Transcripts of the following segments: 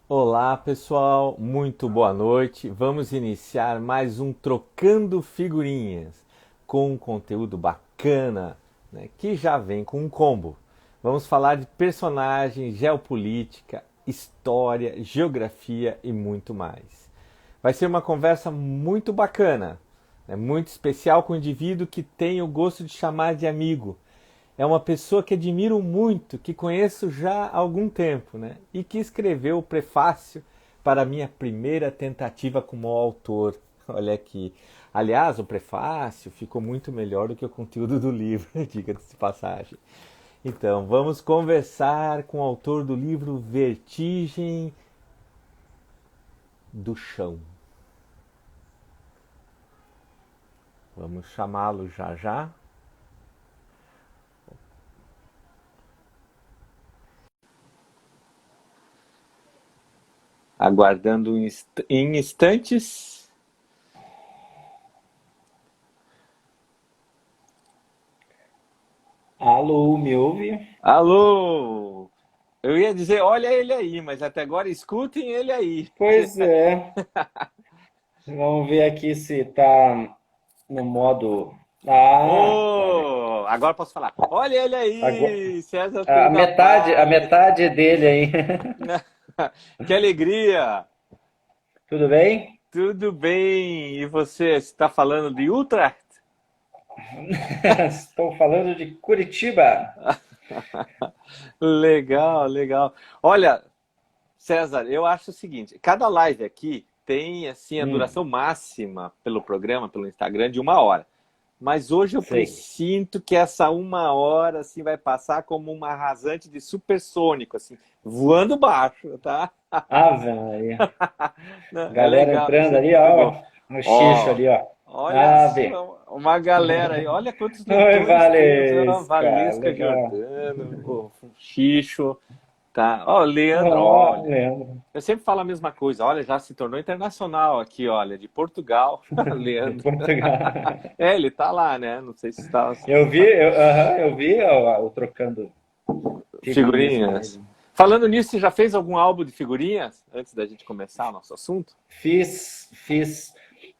Olá, pessoal, muito boa noite. Vamos iniciar mais um Trocando Figurinhas com um conteúdo bacana, né, que já vem com um combo. Vamos falar de personagens, geopolítica, história, geografia e muito mais. Vai ser uma conversa muito bacana, né, muito especial com um indivíduo que tem o gosto de chamar de amigo. É uma pessoa que admiro muito, que conheço já há algum tempo, né? E que escreveu o prefácio para a minha primeira tentativa como autor. Olha aqui. Aliás, o prefácio ficou muito melhor do que o conteúdo do livro, diga-se de passagem. Então, vamos conversar com o autor do livro Vertigem do Chão. Vamos chamá-lo já já. Aguardando em instantes. Alô, me ouve? Alô! Eu ia dizer, olha ele aí, mas até agora escutem ele aí. Pois é. Vamos ver aqui se tá no modo. Ah, olha. Oh, agora posso falar. Olha ele Agora, aí, César a Cruz da metade, a Paz. metade dele aí. Que alegria! Tudo bem? Tudo bem? E você está falando de Utrecht? Estou falando de Curitiba. Legal, legal. Olha, César, eu acho o seguinte, cada live aqui tem assim a Hum, duração máxima pelo programa, pelo Instagram, de 1 hora. Mas hoje eu sei. presinto que essa 1 hora assim vai passar como uma rasante de supersônico, assim, voando baixo, tá? Ave Maria. É Galera legal, vai entrando ser ali, muito bom. ó. No xixo Ó, ali, ó. olha Ave. só, uma galera aí, olha quantos Oi, leitores temos, ó, Valesca. Valesca Legal. Giordano, o Xixo, tá? Ó, Leandro, Ó, olha, Leandro. eu sempre falo a mesma coisa, olha, já se tornou internacional aqui, olha, de Portugal, De Leandro. Portugal. É, ele tá lá, né? Não sei se está. Eu vi o trocando figurinhas com Figurinhas. ele. Falando nisso, você já fez algum álbum de figurinhas antes da gente começar o nosso assunto?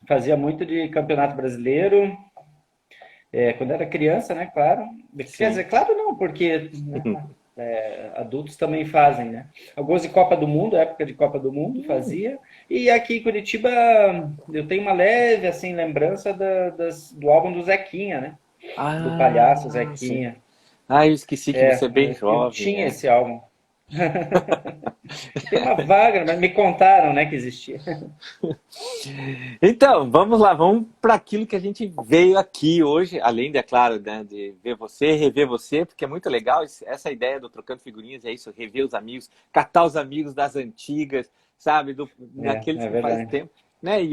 Fazia muito de campeonato brasileiro, quando era criança, né? Claro. Quer Sim. dizer, claro não, porque adultos também fazem, né? Alguns de Copa do Mundo, época de Copa do Mundo, fazia. E aqui em Curitiba eu tenho uma leve assim lembrança do álbum do Zequinha, né? Do palhaço Ah, sim. Zequinha. Ah, eu esqueci que você é bem Eu jovem, tinha é. esse álbum. Tem uma vaga, mas me contaram, né, que existia. Então, vamos lá, vamos para aquilo que a gente veio aqui hoje, além de, é claro, né, de ver você, rever você, porque é muito legal essa ideia do Trocando Figurinhas, é isso, rever os amigos, catar os amigos das antigas, sabe, naqueles É que faz verdade. tempo, né, e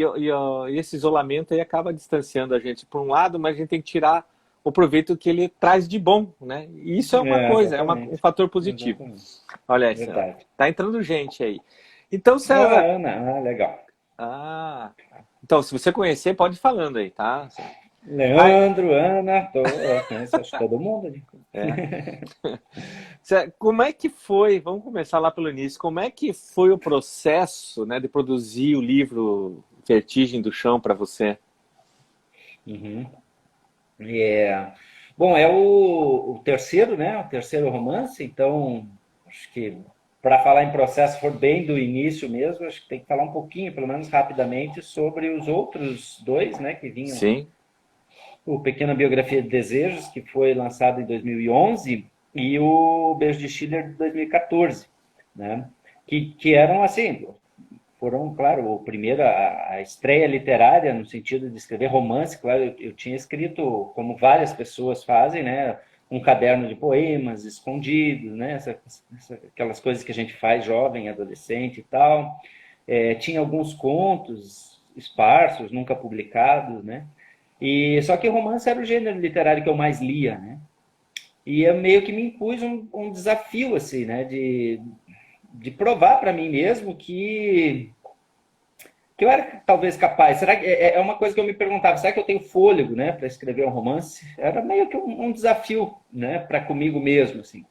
esse isolamento aí acaba distanciando a gente por um lado, mas a gente tem que tirar o proveito que ele traz de bom, né, e isso é uma coisa, um Exatamente. fator positivo. Exatamente. Olha aí, senhora, Verdade. tá entrando gente aí. Então, Ó, a César, Ana, legal. ah, então, se você conhecer, pode ir falando aí, tá? Ai, Leandro, Ana, eu conheço acho que todo mundo ali. é. Como é que foi? Vamos começar lá pelo início. Como é que foi o processo, né, de produzir o livro Vertigem do Chão para você? Uhum. É, bom, é o terceiro, né? O terceiro romance, então acho que para falar em processo for bem do início mesmo, acho que tem que falar um pouquinho, pelo menos rapidamente, sobre os outros dois, né, que vinham. Sim, O Pequena Biografia de Desejos, que foi lançado em 2011, e o Beijo de Schiller de 2014, né? Que eram assim, foram, claro, o primeiro, a estreia literária, no sentido de escrever romance, claro, eu tinha escrito, como várias pessoas fazem, né? Um caderno de poemas escondidos, né? Aquelas coisas que a gente faz jovem, adolescente e tal. Tinha alguns contos esparsos, nunca publicados, né? E só que o romance era o gênero literário que eu mais lia, né? E eu meio que me impus um desafio assim, né? De provar para mim mesmo que eu era talvez capaz. Será que é uma coisa que eu me perguntava? Será que eu tenho fôlego, né, para escrever um romance? Era meio que um desafio, né, para comigo mesmo, assim.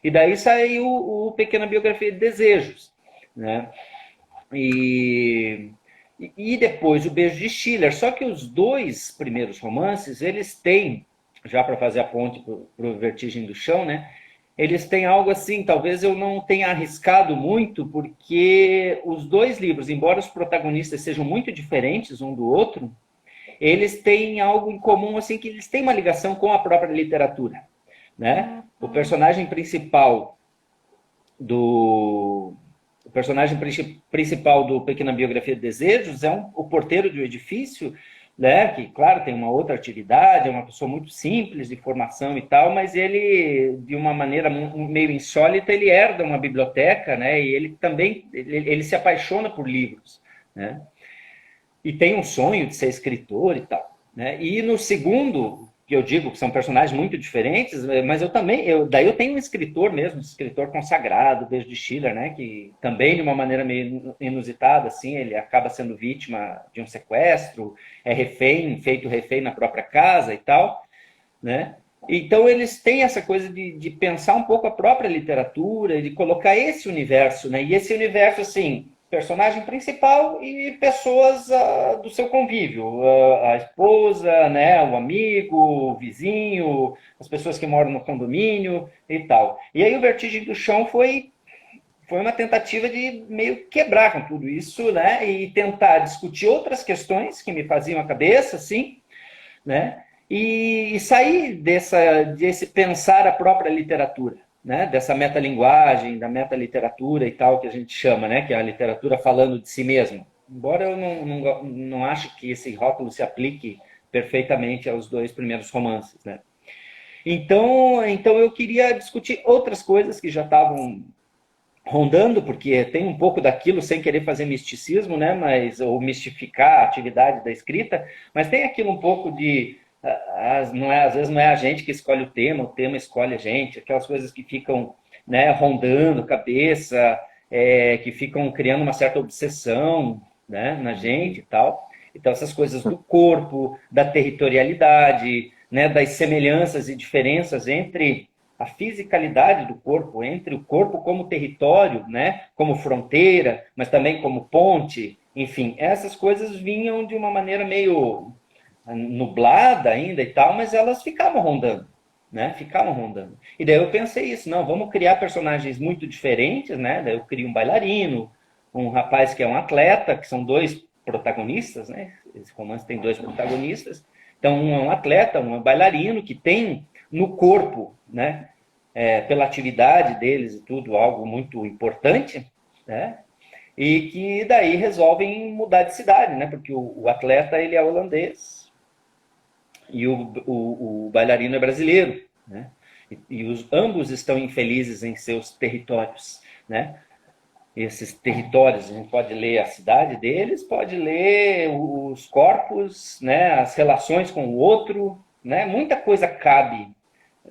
E daí saiu o Pequena Biografia de Desejos, né? E depois o Beijo de Schiller. Só que os dois primeiros romances, eles têm, já para fazer a ponte para o Vertigem do Chão, né? Eles têm algo assim, talvez eu não tenha arriscado muito, porque os dois livros, embora os protagonistas sejam muito diferentes um do outro, eles têm algo em comum, assim, que eles têm uma ligação com a própria literatura, né? O personagem principal do o personagem principal do Pequena Biografia de Desejos é o porteiro de um edifício, né, que, claro, tem uma outra atividade, é uma pessoa muito simples de formação e tal, mas ele, de uma maneira meio insólita, ele herda uma biblioteca, né, e ele também ele se apaixona por livros, né, e tem um sonho de ser escritor e tal, né, e no segundo, que eu digo que são personagens muito diferentes, mas daí eu tenho um escritor mesmo, um escritor consagrado, desde Schiller, né, que também de uma maneira meio inusitada, assim, ele acaba sendo vítima de um sequestro, é refém, feito refém na própria casa e tal, né, então eles têm essa coisa de pensar um pouco a própria literatura, de colocar esse universo, né, e esse universo, assim, personagem principal e pessoas do seu convívio, a esposa, né, o amigo, o vizinho, as pessoas que moram no condomínio e tal. E aí o Vertigem do Chão foi uma tentativa de meio quebrar com tudo isso, né, e tentar discutir outras questões que me faziam a cabeça, assim, né, e sair desse pensar a própria literatura, né, dessa metalinguagem, da metaliteratura e tal, que a gente chama, né, que é a literatura falando de si mesma. Embora eu não ache que esse rótulo se aplique perfeitamente aos dois primeiros romances, né. Então eu queria discutir outras coisas que já estavam rondando, porque tem um pouco daquilo, sem querer fazer misticismo, né, ou mistificar a atividade da escrita, mas tem aquilo um pouco de às vezes não é a gente que escolhe o tema escolhe a gente, aquelas coisas que ficam, né, rondando a cabeça, que ficam criando uma certa obsessão, né, na gente e tal. Então essas coisas do corpo, da territorialidade, né, das semelhanças e diferenças entre a fisicalidade do corpo, entre o corpo como território, né, como fronteira, mas também como ponte, enfim, essas coisas vinham de uma maneira meio nublada ainda e tal, mas elas ficavam rondando, né? Ficavam rondando. E daí eu pensei isso, não, vamos criar personagens muito diferentes, né? Daí eu crio um bailarino, um rapaz que é um atleta, que são dois protagonistas, né? Esse romance tem dois protagonistas. Então, um é um atleta, um é um bailarino, que tem no corpo, né? Pela atividade deles e tudo, algo muito importante, né? E que daí resolvem mudar de cidade, né? Porque o atleta, ele é holandês, e o bailarino é brasileiro, né? E ambos estão infelizes em seus territórios, né? Esses territórios, a gente pode ler a cidade deles, pode ler os corpos, né? As relações com o outro, né? Muita coisa cabe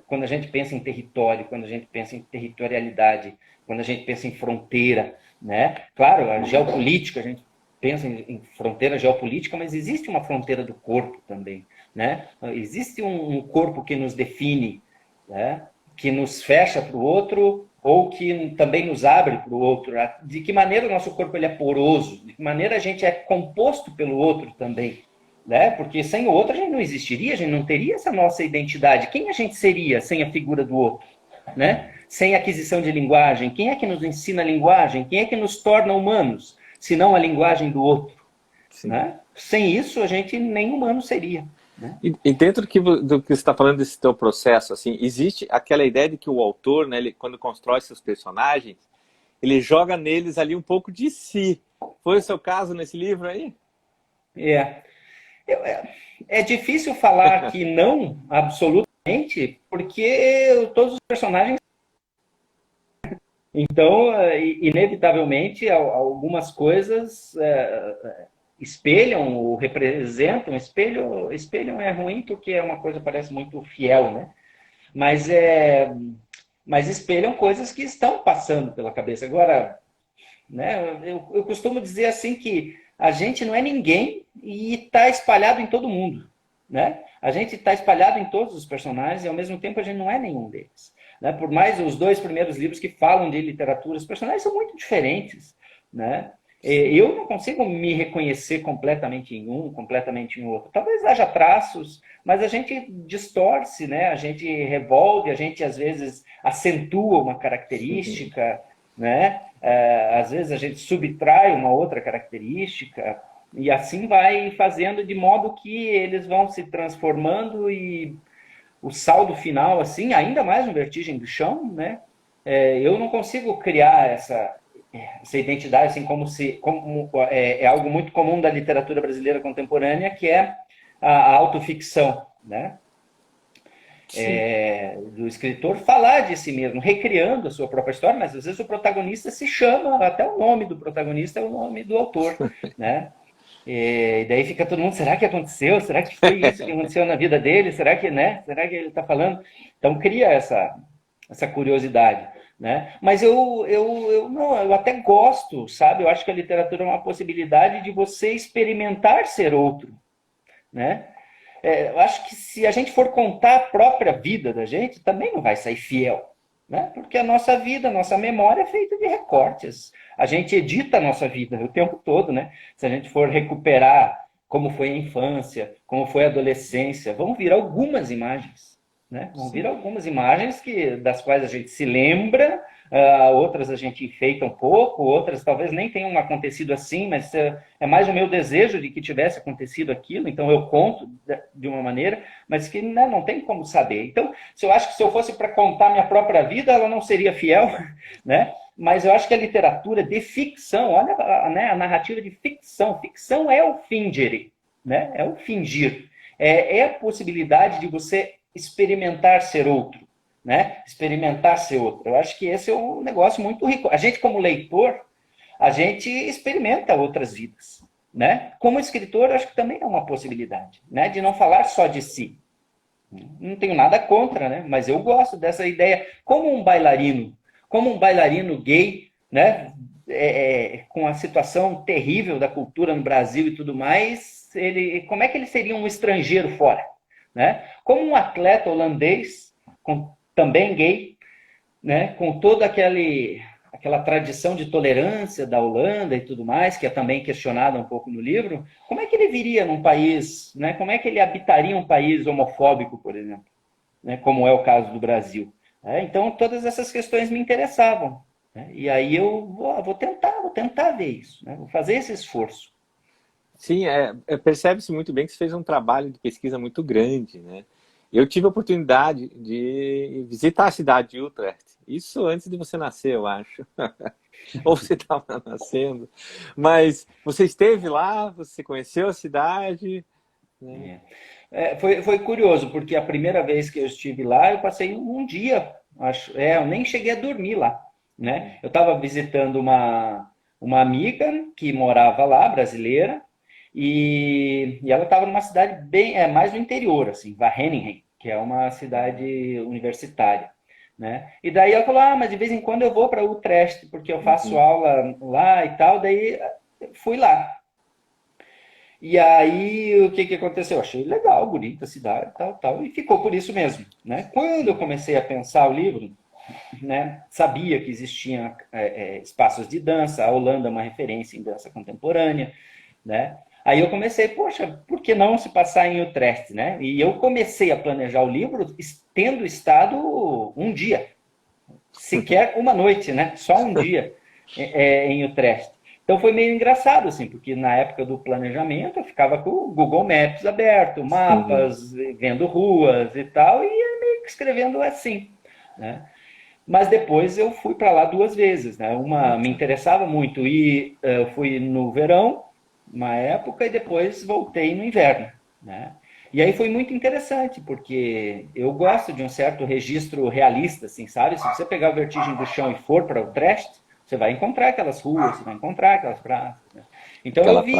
quando a gente pensa em território, quando a gente pensa em territorialidade, quando a gente pensa em fronteira, né? Claro, a geopolítica, a gente pensa em fronteira geopolítica, mas existe uma fronteira do corpo também, né? Existe um corpo que nos define, né? Que nos fecha para o outro ou que também nos abre para o outro. De que maneira o nosso corpo ele é poroso, de que maneira a gente é composto pelo outro também, né? Porque sem o outro a gente não existiria, a gente não teria essa nossa identidade. Quem a gente seria sem a figura do outro, né? Sem a aquisição de linguagem, quem é que nos ensina a linguagem? Quem é que nos torna humanos, se não a linguagem do outro, né? Sem isso a gente nem humano seria. Né? E dentro do que você está falando desse teu processo, assim, existe aquela ideia de que o autor, né, ele, quando constrói seus personagens, ele joga neles ali um pouco de si. Foi o seu caso nesse livro aí? É difícil falar que não, absolutamente, porque todos os personagens. Então, inevitavelmente, algumas coisas espelham ou representam. Espelham é ruim porque é uma coisa que parece muito fiel, né? Mas espelham coisas que estão passando pela cabeça. Agora, né, eu costumo dizer assim que a gente não é ninguém e está espalhado em todo mundo, né? A gente está espalhado em todos os personagens e ao mesmo tempo a gente não é nenhum deles. né? Por mais os dois primeiros livros que falam de literatura, os personagens são muito diferentes, né? Eu não consigo me reconhecer completamente em um, completamente em outro. Talvez haja traços, mas a gente distorce, né? A gente revolve, a gente às vezes acentua uma característica, né? Às vezes a gente subtrai uma outra característica, e assim vai fazendo de modo que eles vão se transformando e o saldo final, assim, ainda mais no Vertigem do Chão, né? Eu não consigo criar essa identidade, assim, como é algo muito comum da literatura brasileira contemporânea, que é a autoficção, né? Do escritor falar de si mesmo, recriando a sua própria história, mas às vezes o protagonista se chama, até o nome do protagonista é o nome do autor, né? E daí fica todo mundo, será que aconteceu? Será que foi isso que aconteceu na vida dele? Será que, né? Será que ele está falando? Então cria essa curiosidade, né? Mas eu até gosto, sabe? Eu acho que a literatura é uma possibilidade de você experimentar ser outro, né? Eu acho que se a gente for contar a própria vida da gente, também não vai sair fiel, né? Porque a nossa vida, a nossa memória é feita de recortes. A gente edita a nossa vida o tempo todo, né? Se a gente for recuperar como foi a infância, como foi a adolescência, vão vir algumas imagens, né? Vão vir algumas imagens das quais a gente se lembra, outras a gente enfeita um pouco, outras talvez nem tenham acontecido assim, mas é mais o meu desejo de que tivesse acontecido aquilo, então eu conto de uma maneira, mas que, né, não tem como saber. Então, eu acho que se eu fosse para contar minha própria vida, ela não seria fiel, né? Mas eu acho que a literatura de ficção, olha, né, a narrativa de ficção, ficção é o fingere, né? É o fingir, é a possibilidade de você experimentar ser outro, né? Experimentar ser outro. Eu acho que esse é um negócio muito rico. A gente, como leitor, a gente experimenta outras vidas, né? Como escritor, eu acho que também é uma possibilidade, né? De não falar só de si. Não tenho nada contra, né? Mas eu gosto dessa ideia. Como um bailarino gay, né? Com a situação terrível da cultura no Brasil e tudo mais, como é que ele seria um estrangeiro fora, né? Como um atleta holandês, também gay, né? Com toda aquela tradição de tolerância da Holanda e tudo mais, que é também questionada um pouco no livro, como é que ele viria num país, né? Como é que ele habitaria um país homofóbico, por exemplo, né? Como é o caso do Brasil. Então, todas essas questões me interessavam, né? E aí eu vou tentar ver isso, né? Vou fazer esse esforço. Sim, percebe-se muito bem que você fez um trabalho de pesquisa muito grande, né? Eu tive a oportunidade de visitar a cidade de Utrecht. Isso antes de você nascer, eu acho. Ou você estava nascendo. Mas você esteve lá, você conheceu a cidade, né? Foi curioso, porque a primeira vez que eu estive lá, eu passei um dia, acho. Eu nem cheguei a dormir lá, né? Eu estava visitando uma amiga que morava lá, brasileira, e ela estava numa cidade bem, mais no interior, assim, Wageningen, que é uma cidade universitária, né? E daí ela falou, mas de vez em quando eu vou para Utrecht, porque eu faço aula lá e tal, daí fui lá. E aí, o que aconteceu? Eu achei legal, bonita a cidade, tal, e ficou por isso mesmo, né? Quando eu comecei a pensar o livro, né, sabia que existiam espaços de dança, a Holanda é uma referência em dança contemporânea, né? Aí eu comecei, poxa, por que não se passar em Utrecht, né? E eu comecei a planejar o livro tendo estado um dia, sequer uma noite, né? Só um dia em Utrecht. Então foi meio engraçado, assim, porque na época do planejamento eu ficava com o Google Maps aberto, mapas, vendo ruas e tal, e ia meio que escrevendo assim, né? Mas depois eu fui para lá duas vezes, né? Uma me interessava muito e eu fui no verão, uma época, e depois voltei no inverno, né? E aí foi muito interessante, porque eu gosto de um certo registro realista, assim, sabe? Se você pegar o Vertigem do Chão e for para o Utrecht, você vai encontrar aquelas ruas, você vai encontrar aquelas praças, né? Então eu vi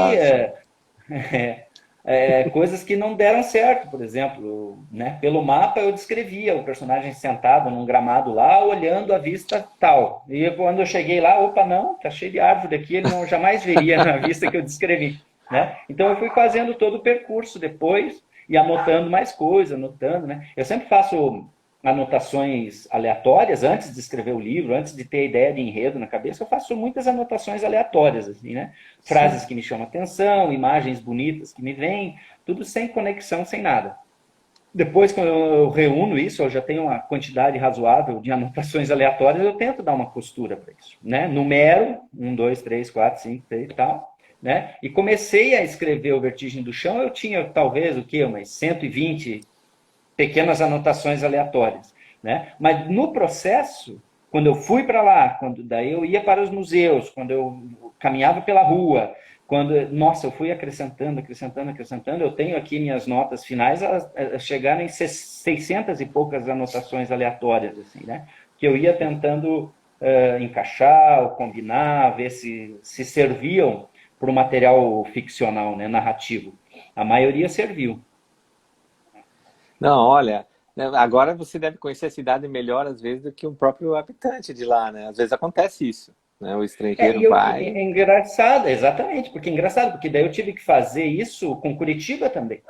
coisas que não deram certo, por exemplo, né? Pelo mapa eu descrevia o personagem sentado num gramado lá, olhando a vista tal. E quando eu cheguei lá, opa, não, tá cheio de árvore aqui, ele não jamais veria na vista que eu descrevi, né? Então eu fui fazendo todo o percurso depois e anotando mais coisas, anotando, né? Eu sempre faço anotações aleatórias antes de escrever o livro, antes de ter a ideia de enredo na cabeça, eu faço muitas anotações aleatórias, assim, né? Sim. Frases que me chamam atenção, imagens bonitas que me vêm, tudo sem conexão, sem nada. Depois, quando eu reúno isso, eu já tenho uma quantidade razoável de anotações aleatórias, eu tento dar uma costura para isso, né? Numero, 1, 2, 3, 4, 5, 6 e tal, né? E comecei a escrever o Vertigem do Chão, eu tinha talvez o quê? Umas 120 pequenas anotações aleatórias, né? Mas no processo, quando eu fui para lá, quando daí eu ia para os museus, quando eu caminhava pela rua, quando, nossa, eu fui acrescentando, acrescentando, acrescentando, eu tenho aqui minhas notas finais a chegar em 600 e poucas anotações aleatórias, assim, né? Que eu ia tentando encaixar, combinar, ver se serviam para o material ficcional, né, narrativo. A maioria serviu. Não, olha, né, agora você deve conhecer a cidade melhor às vezes do que o próprio habitante de lá, né? Às vezes acontece isso, né? O estrangeiro E eu, vai. é engraçado, exatamente, porque é engraçado, porque daí eu tive que fazer isso com Curitiba também,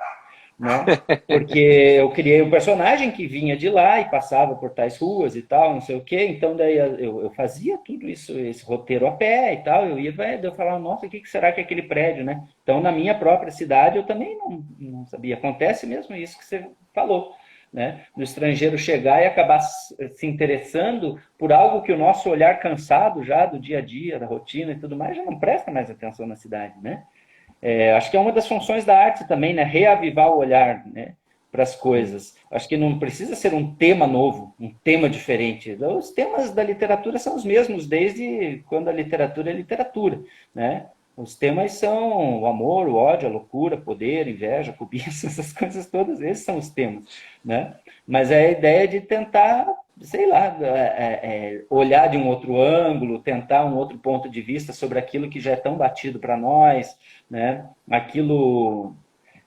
né? Porque eu criei um personagem que vinha de lá e passava por tais ruas e tal, não sei o quê, então daí eu fazia tudo isso, esse roteiro a pé e tal, eu ia, eu falava, nossa, o que será que é aquele prédio, né? Então na minha própria cidade eu também não sabia, acontece mesmo isso que você falou, né? Do estrangeiro chegar e acabar se interessando por algo que o nosso olhar cansado já do dia a dia, da rotina e tudo mais, já não presta mais atenção na cidade, né? Acho que é uma das funções da arte também, né? Reavivar o olhar, né? Para as coisas. Acho que não precisa ser um tema novo, um tema diferente. Os temas da literatura são os mesmos desde quando a literatura é literatura, né? Os temas são o amor, o ódio, a loucura, poder, inveja, cobiça, essas coisas todas, esses são os temas, né? Mas é a ideia de tentar, sei lá, olhar de um outro ângulo, tentar um outro ponto de vista sobre aquilo que já é tão batido para nós, né? Aquilo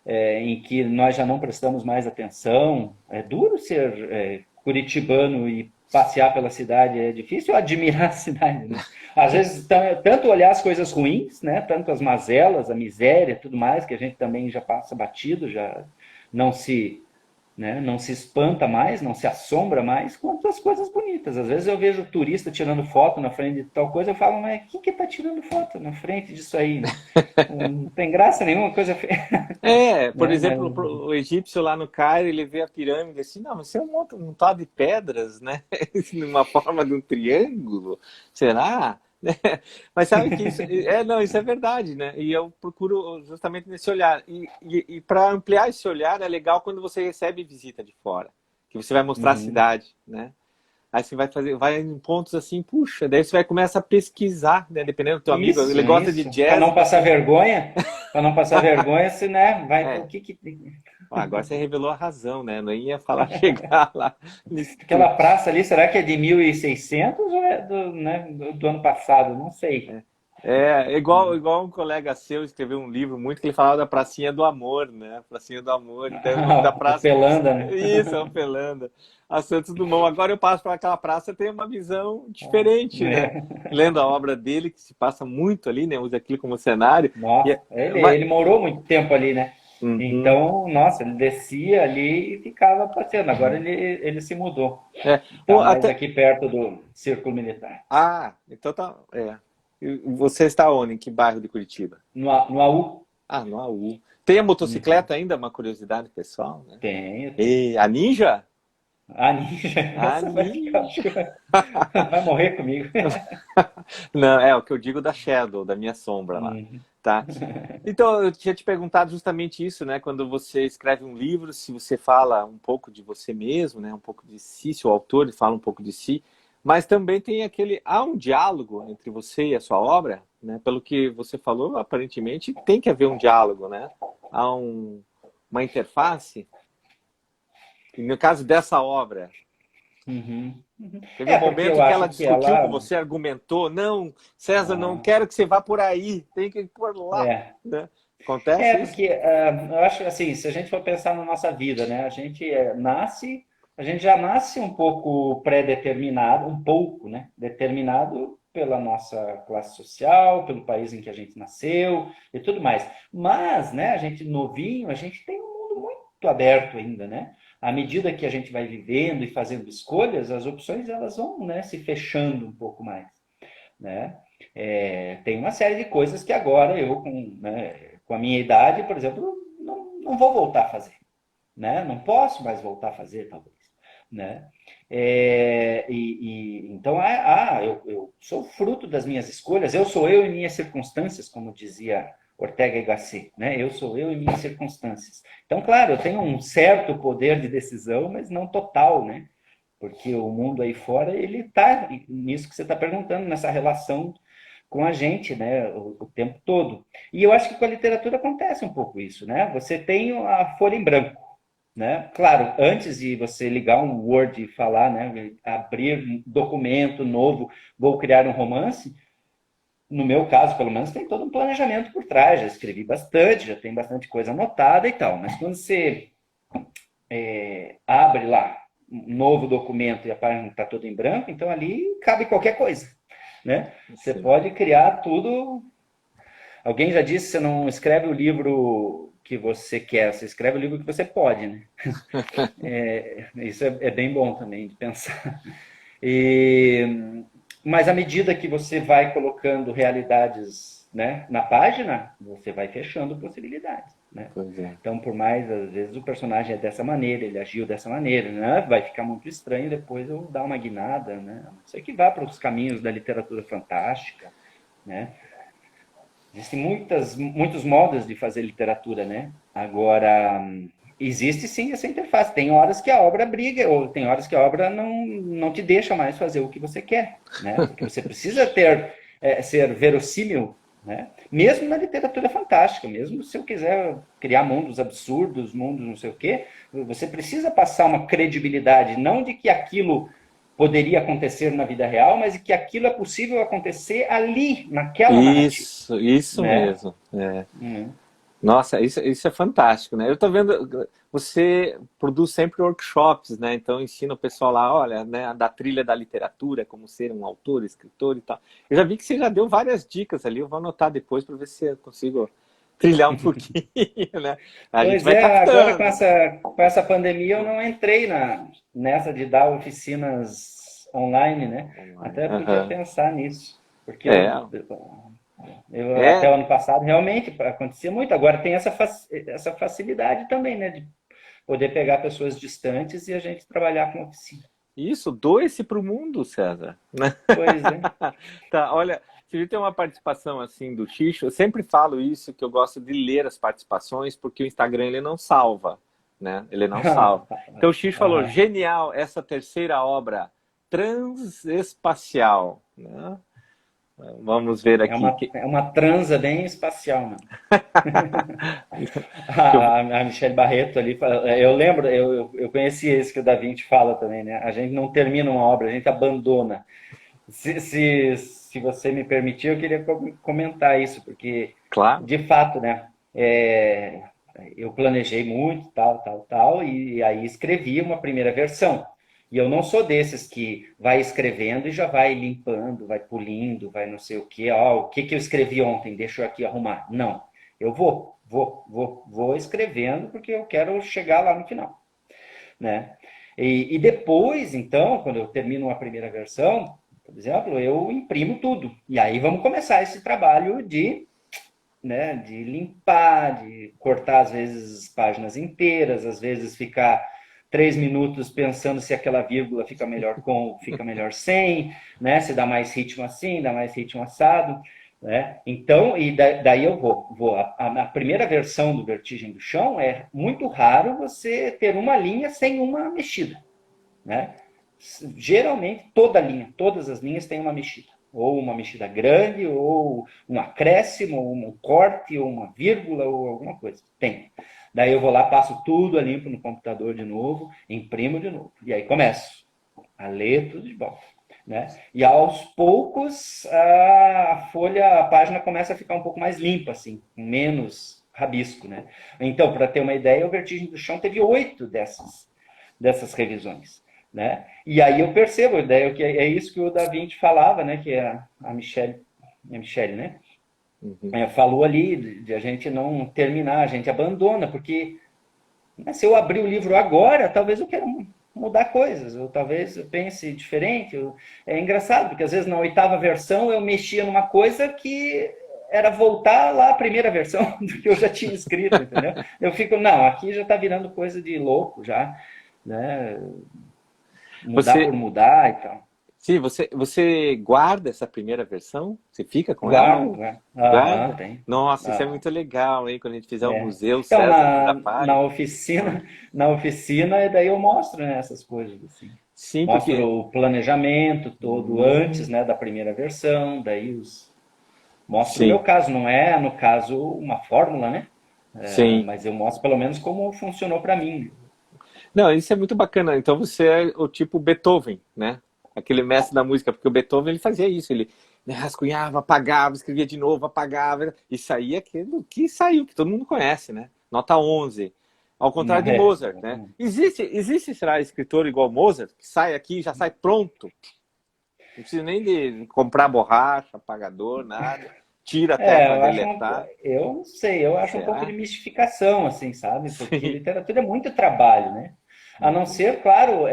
em que nós já não prestamos mais atenção. É duro ser curitibano e passear pela cidade, é difícil admirar a cidade, né? Às vezes, tanto olhar as coisas ruins, né? Tanto as mazelas, a miséria, tudo mais, que a gente também já passa batido, já não se né? Não se espanta mais, não se assombra mais, quanto as coisas bonitas. Às vezes eu vejo turista tirando foto na frente de tal coisa, eu falo, mas quem que está tirando foto na frente disso aí, né? Não tem graça nenhuma, coisa feia. É, por Né? Mas, exemplo, o egípcio lá no Cairo, ele vê a pirâmide assim, não, mas isso é um montado de pedras, né? Numa forma de um triângulo, será? Né? Mas sabe que isso, não, isso é verdade, né? E eu procuro justamente nesse olhar. E para ampliar esse olhar, é legal quando você recebe visita de fora, que você vai mostrar a uhum. cidade, né? Aí você vai fazer, vai em pontos assim, puxa, daí você vai começar a pesquisar, né? Dependendo do teu amigo, ele gosta de Isso. jazz, você. Para não passar vergonha, se, né, vai, o É, que que ó, agora você revelou a razão, né? Não ia falar chegar lá nisso aquela tudo. praça ali, será que é de 1600 ou é do ano passado? Não sei. É igual um colega seu escreveu um livro muito que ele falava da Pracinha do Amor, né? Pracinha do Amor. E daí o nome da O praça. Pelanda, né? Isso, é o Pelanda. A Santos Dumont. Agora eu passo por aquela praça e tenho uma visão diferente, né? É. Lendo a obra dele, que se passa muito ali, né? Usa aquilo como cenário. E Nossa, mas, ele morou muito tempo ali, né? uhum, Então, nossa, ele descia ali e ficava passeando. Agora ele se mudou. é. Tá Pô, mais até. aqui perto do Círculo Militar. Ah, então tá. É. E você está onde? Em que bairro de Curitiba? No AU? Ah, no AU. Tem a Uhum. motocicleta ainda? Uma curiosidade pessoal, né? Tenho. E a Ninja? A ninja, A essa vai ficar, acho Ninja. que vai morrer comigo. Não, é o que eu digo da Shadow, da minha sombra lá, Uhum. tá? Então, eu tinha te perguntado justamente isso, né? Quando você escreve um livro, se você fala um pouco de você mesmo, né? Um pouco de si, se o autor fala um pouco de si, mas também tem há um diálogo entre você e a sua obra, né? Pelo que você falou, aparentemente tem que haver um diálogo, né? Há uma interface. E no caso dessa obra, Uhum. Uhum. teve um Porque eu momento que ela acho que discutiu com ela. você, argumentou, não, César, não Ah, quero que você vá por aí, tem que ir por lá, é. né? Acontece isso? Porque eu acho que assim, se a gente for pensar na nossa vida, né, a gente nasce, a gente já nasce um pouco pré-determinado, um pouco, né, determinado pela nossa classe social, pelo país em que a gente nasceu e tudo mais. Mas, né, a gente novinho, a gente tem um mundo muito aberto ainda, né? à medida que a gente vai vivendo e fazendo escolhas, as opções elas vão, né, se fechando um pouco mais, né? Tem uma série de coisas que agora eu, com a minha idade, por exemplo, não vou voltar a fazer, né? Não posso mais voltar a fazer, talvez, né? Então, eu sou fruto das minhas escolhas, eu sou eu e minhas circunstâncias, como dizia Ortega y Gasset, né? Eu sou eu e minhas circunstâncias. Então, claro, eu tenho um certo poder de decisão, mas não total, né? Porque o mundo aí fora, ele está nisso que você está perguntando, nessa relação com a gente, né, o tempo todo. E eu acho que com a literatura acontece um pouco isso, né? Você tem a folha em branco, né? Claro, antes de você ligar um Word e falar, né, abrir um documento novo, vou criar um romance, no meu caso, pelo menos, tem todo um planejamento por trás. Já escrevi bastante, já tem bastante coisa anotada e tal. Mas quando você abre lá um novo documento e a página está toda em branco, então ali cabe qualquer coisa, né? Você Sim. pode criar tudo. Alguém já disse que você não escreve o livro que você quer, você escreve o livro que você pode, né? Isso é bem bom também de pensar. Mas à medida que você vai colocando realidades, né, na página, você vai fechando possibilidades, né? Pois é. Então, por mais, às vezes, o personagem é dessa maneira, ele agiu dessa maneira, né? Vai ficar muito estranho depois eu dar uma guinada, né? A não ser que vá para os caminhos da literatura fantástica, né? Existem muitos modos de fazer literatura, né? Agora, existe sim essa interface. Tem horas que a obra briga, ou tem horas que a obra não te deixa mais fazer o que você quer, né? Porque você precisa ser verossímil, né? Mesmo na literatura fantástica, mesmo se eu quiser criar mundos absurdos, mundos não sei o quê, você precisa passar uma credibilidade, não de que aquilo poderia acontecer na vida real, mas de que aquilo é possível acontecer ali, naquela narrativa, Isso né? mesmo. É. Uhum. Nossa, isso é fantástico, né? Eu tô vendo, você produz sempre workshops, né? Então ensina o pessoal lá, olha, né, da trilha da literatura, como ser um autor, escritor e tal. Eu já vi que você já deu várias dicas ali, eu vou anotar depois para ver se eu consigo trilhar um pouquinho, né? A gente Pois vai é, agora com captando. essa pandemia eu não entrei nessa de dar oficinas online, né? Online. Até podia Aham. pensar nisso, porque É, eu até o é ano passado realmente acontecia muito. Agora tem essa facilidade também, né? De poder pegar pessoas distantes e a gente trabalhar com oficina. isso, doe-se para o mundo, César, né? Pois é. Tá, olha, se tem uma participação assim do Xixo, eu sempre falo isso, que eu gosto de ler as participações, porque o Instagram ele não salva, né? Ele não salva. Então o Xixo falou, Aham. genial essa terceira obra transespacial, né? Vamos ver É aqui. é uma transa bem espacial, né? Que eu- A Michelle Barreto ali, eu lembro, eu conheci esse que o Da Vinci fala também, né? A gente não termina uma obra, a gente abandona. Se você me permitir, eu queria comentar isso, porque, claro, de fato, né? Eu planejei muito, tal, e aí escrevi uma primeira versão. E eu não sou desses que vai escrevendo e já vai limpando, vai polindo, vai não sei o quê. Ó, o que que eu escrevi ontem? Deixa eu aqui arrumar. Não. Eu vou escrevendo porque eu quero chegar lá no final, né? E depois, então, quando eu termino uma primeira versão, por exemplo, eu imprimo tudo. E aí vamos começar esse trabalho de limpar, de cortar às vezes páginas inteiras, às vezes ficar 3 minutos pensando se aquela vírgula fica melhor com, fica melhor sem, né? Se dá mais ritmo assim, dá mais ritmo assado, né? Então, daí eu vou. A primeira versão do Vertigem do Chão é muito raro você ter uma linha sem uma mexida, né? Geralmente toda linha, todas as linhas têm uma mexida. Ou uma mexida grande, ou um acréscimo, ou um corte, ou uma vírgula, ou alguma coisa. Tem. Daí eu vou lá, passo tudo a limpo no computador de novo, imprimo de novo. E aí começo a ler tudo de volta. Né? E aos poucos a folha, a página começa a ficar um pouco mais limpa, assim, com menos rabisco. Né? Então, para ter uma ideia, o Vertigem do Chão teve 8 dessas revisões. Né? E aí eu percebo, daí, que é isso que o Da Vinci falava, né? Que a Michelle, né? uhum, Falou ali de a gente não terminar, a gente abandona, porque Mas se eu abrir o livro agora, talvez eu queira mudar coisas, ou talvez eu pense diferente. É engraçado, porque às vezes na oitava versão eu mexia numa coisa que era voltar lá à primeira versão do que eu já tinha escrito, entendeu? Eu fico, não, aqui já está virando coisa de louco já, né? Mudar Você, por mudar e tal. sim, você guarda essa primeira versão? Você fica com ela Guardo, ou guardo. Aham, guarda? tem. Nossa, isso é Aham. muito legal, hein? Quando a gente fizer o É. Museu Então, César na Guarapari. oficina, na oficina, daí eu mostro, né, essas coisas, assim. Sim, Mostro porque. o planejamento todo antes, Hum, né, da primeira versão, daí mostro o meu sim, caso, não é, no caso, uma fórmula, né? É, sim. mas eu mostro pelo menos como funcionou para mim. Não, isso é muito bacana. Então você é o tipo Beethoven, né? Aquele mestre da música, porque o Beethoven ele fazia isso, ele, né, rascunhava, apagava, escrevia de novo, apagava, e saía aquilo que saiu, que todo mundo conhece, né? Nota 11. Ao contrário de É, Mozart, né? Existe, será, escritor igual Mozart, que sai aqui e já sai pronto? Não precisa nem de comprar borracha, apagador, nada. Tira até para eu acho deletar. eu não sei, eu acho um pouco de Será? mistificação, assim, sabe? Porque Sim. literatura é muito trabalho, né? A não Uhum. ser, claro,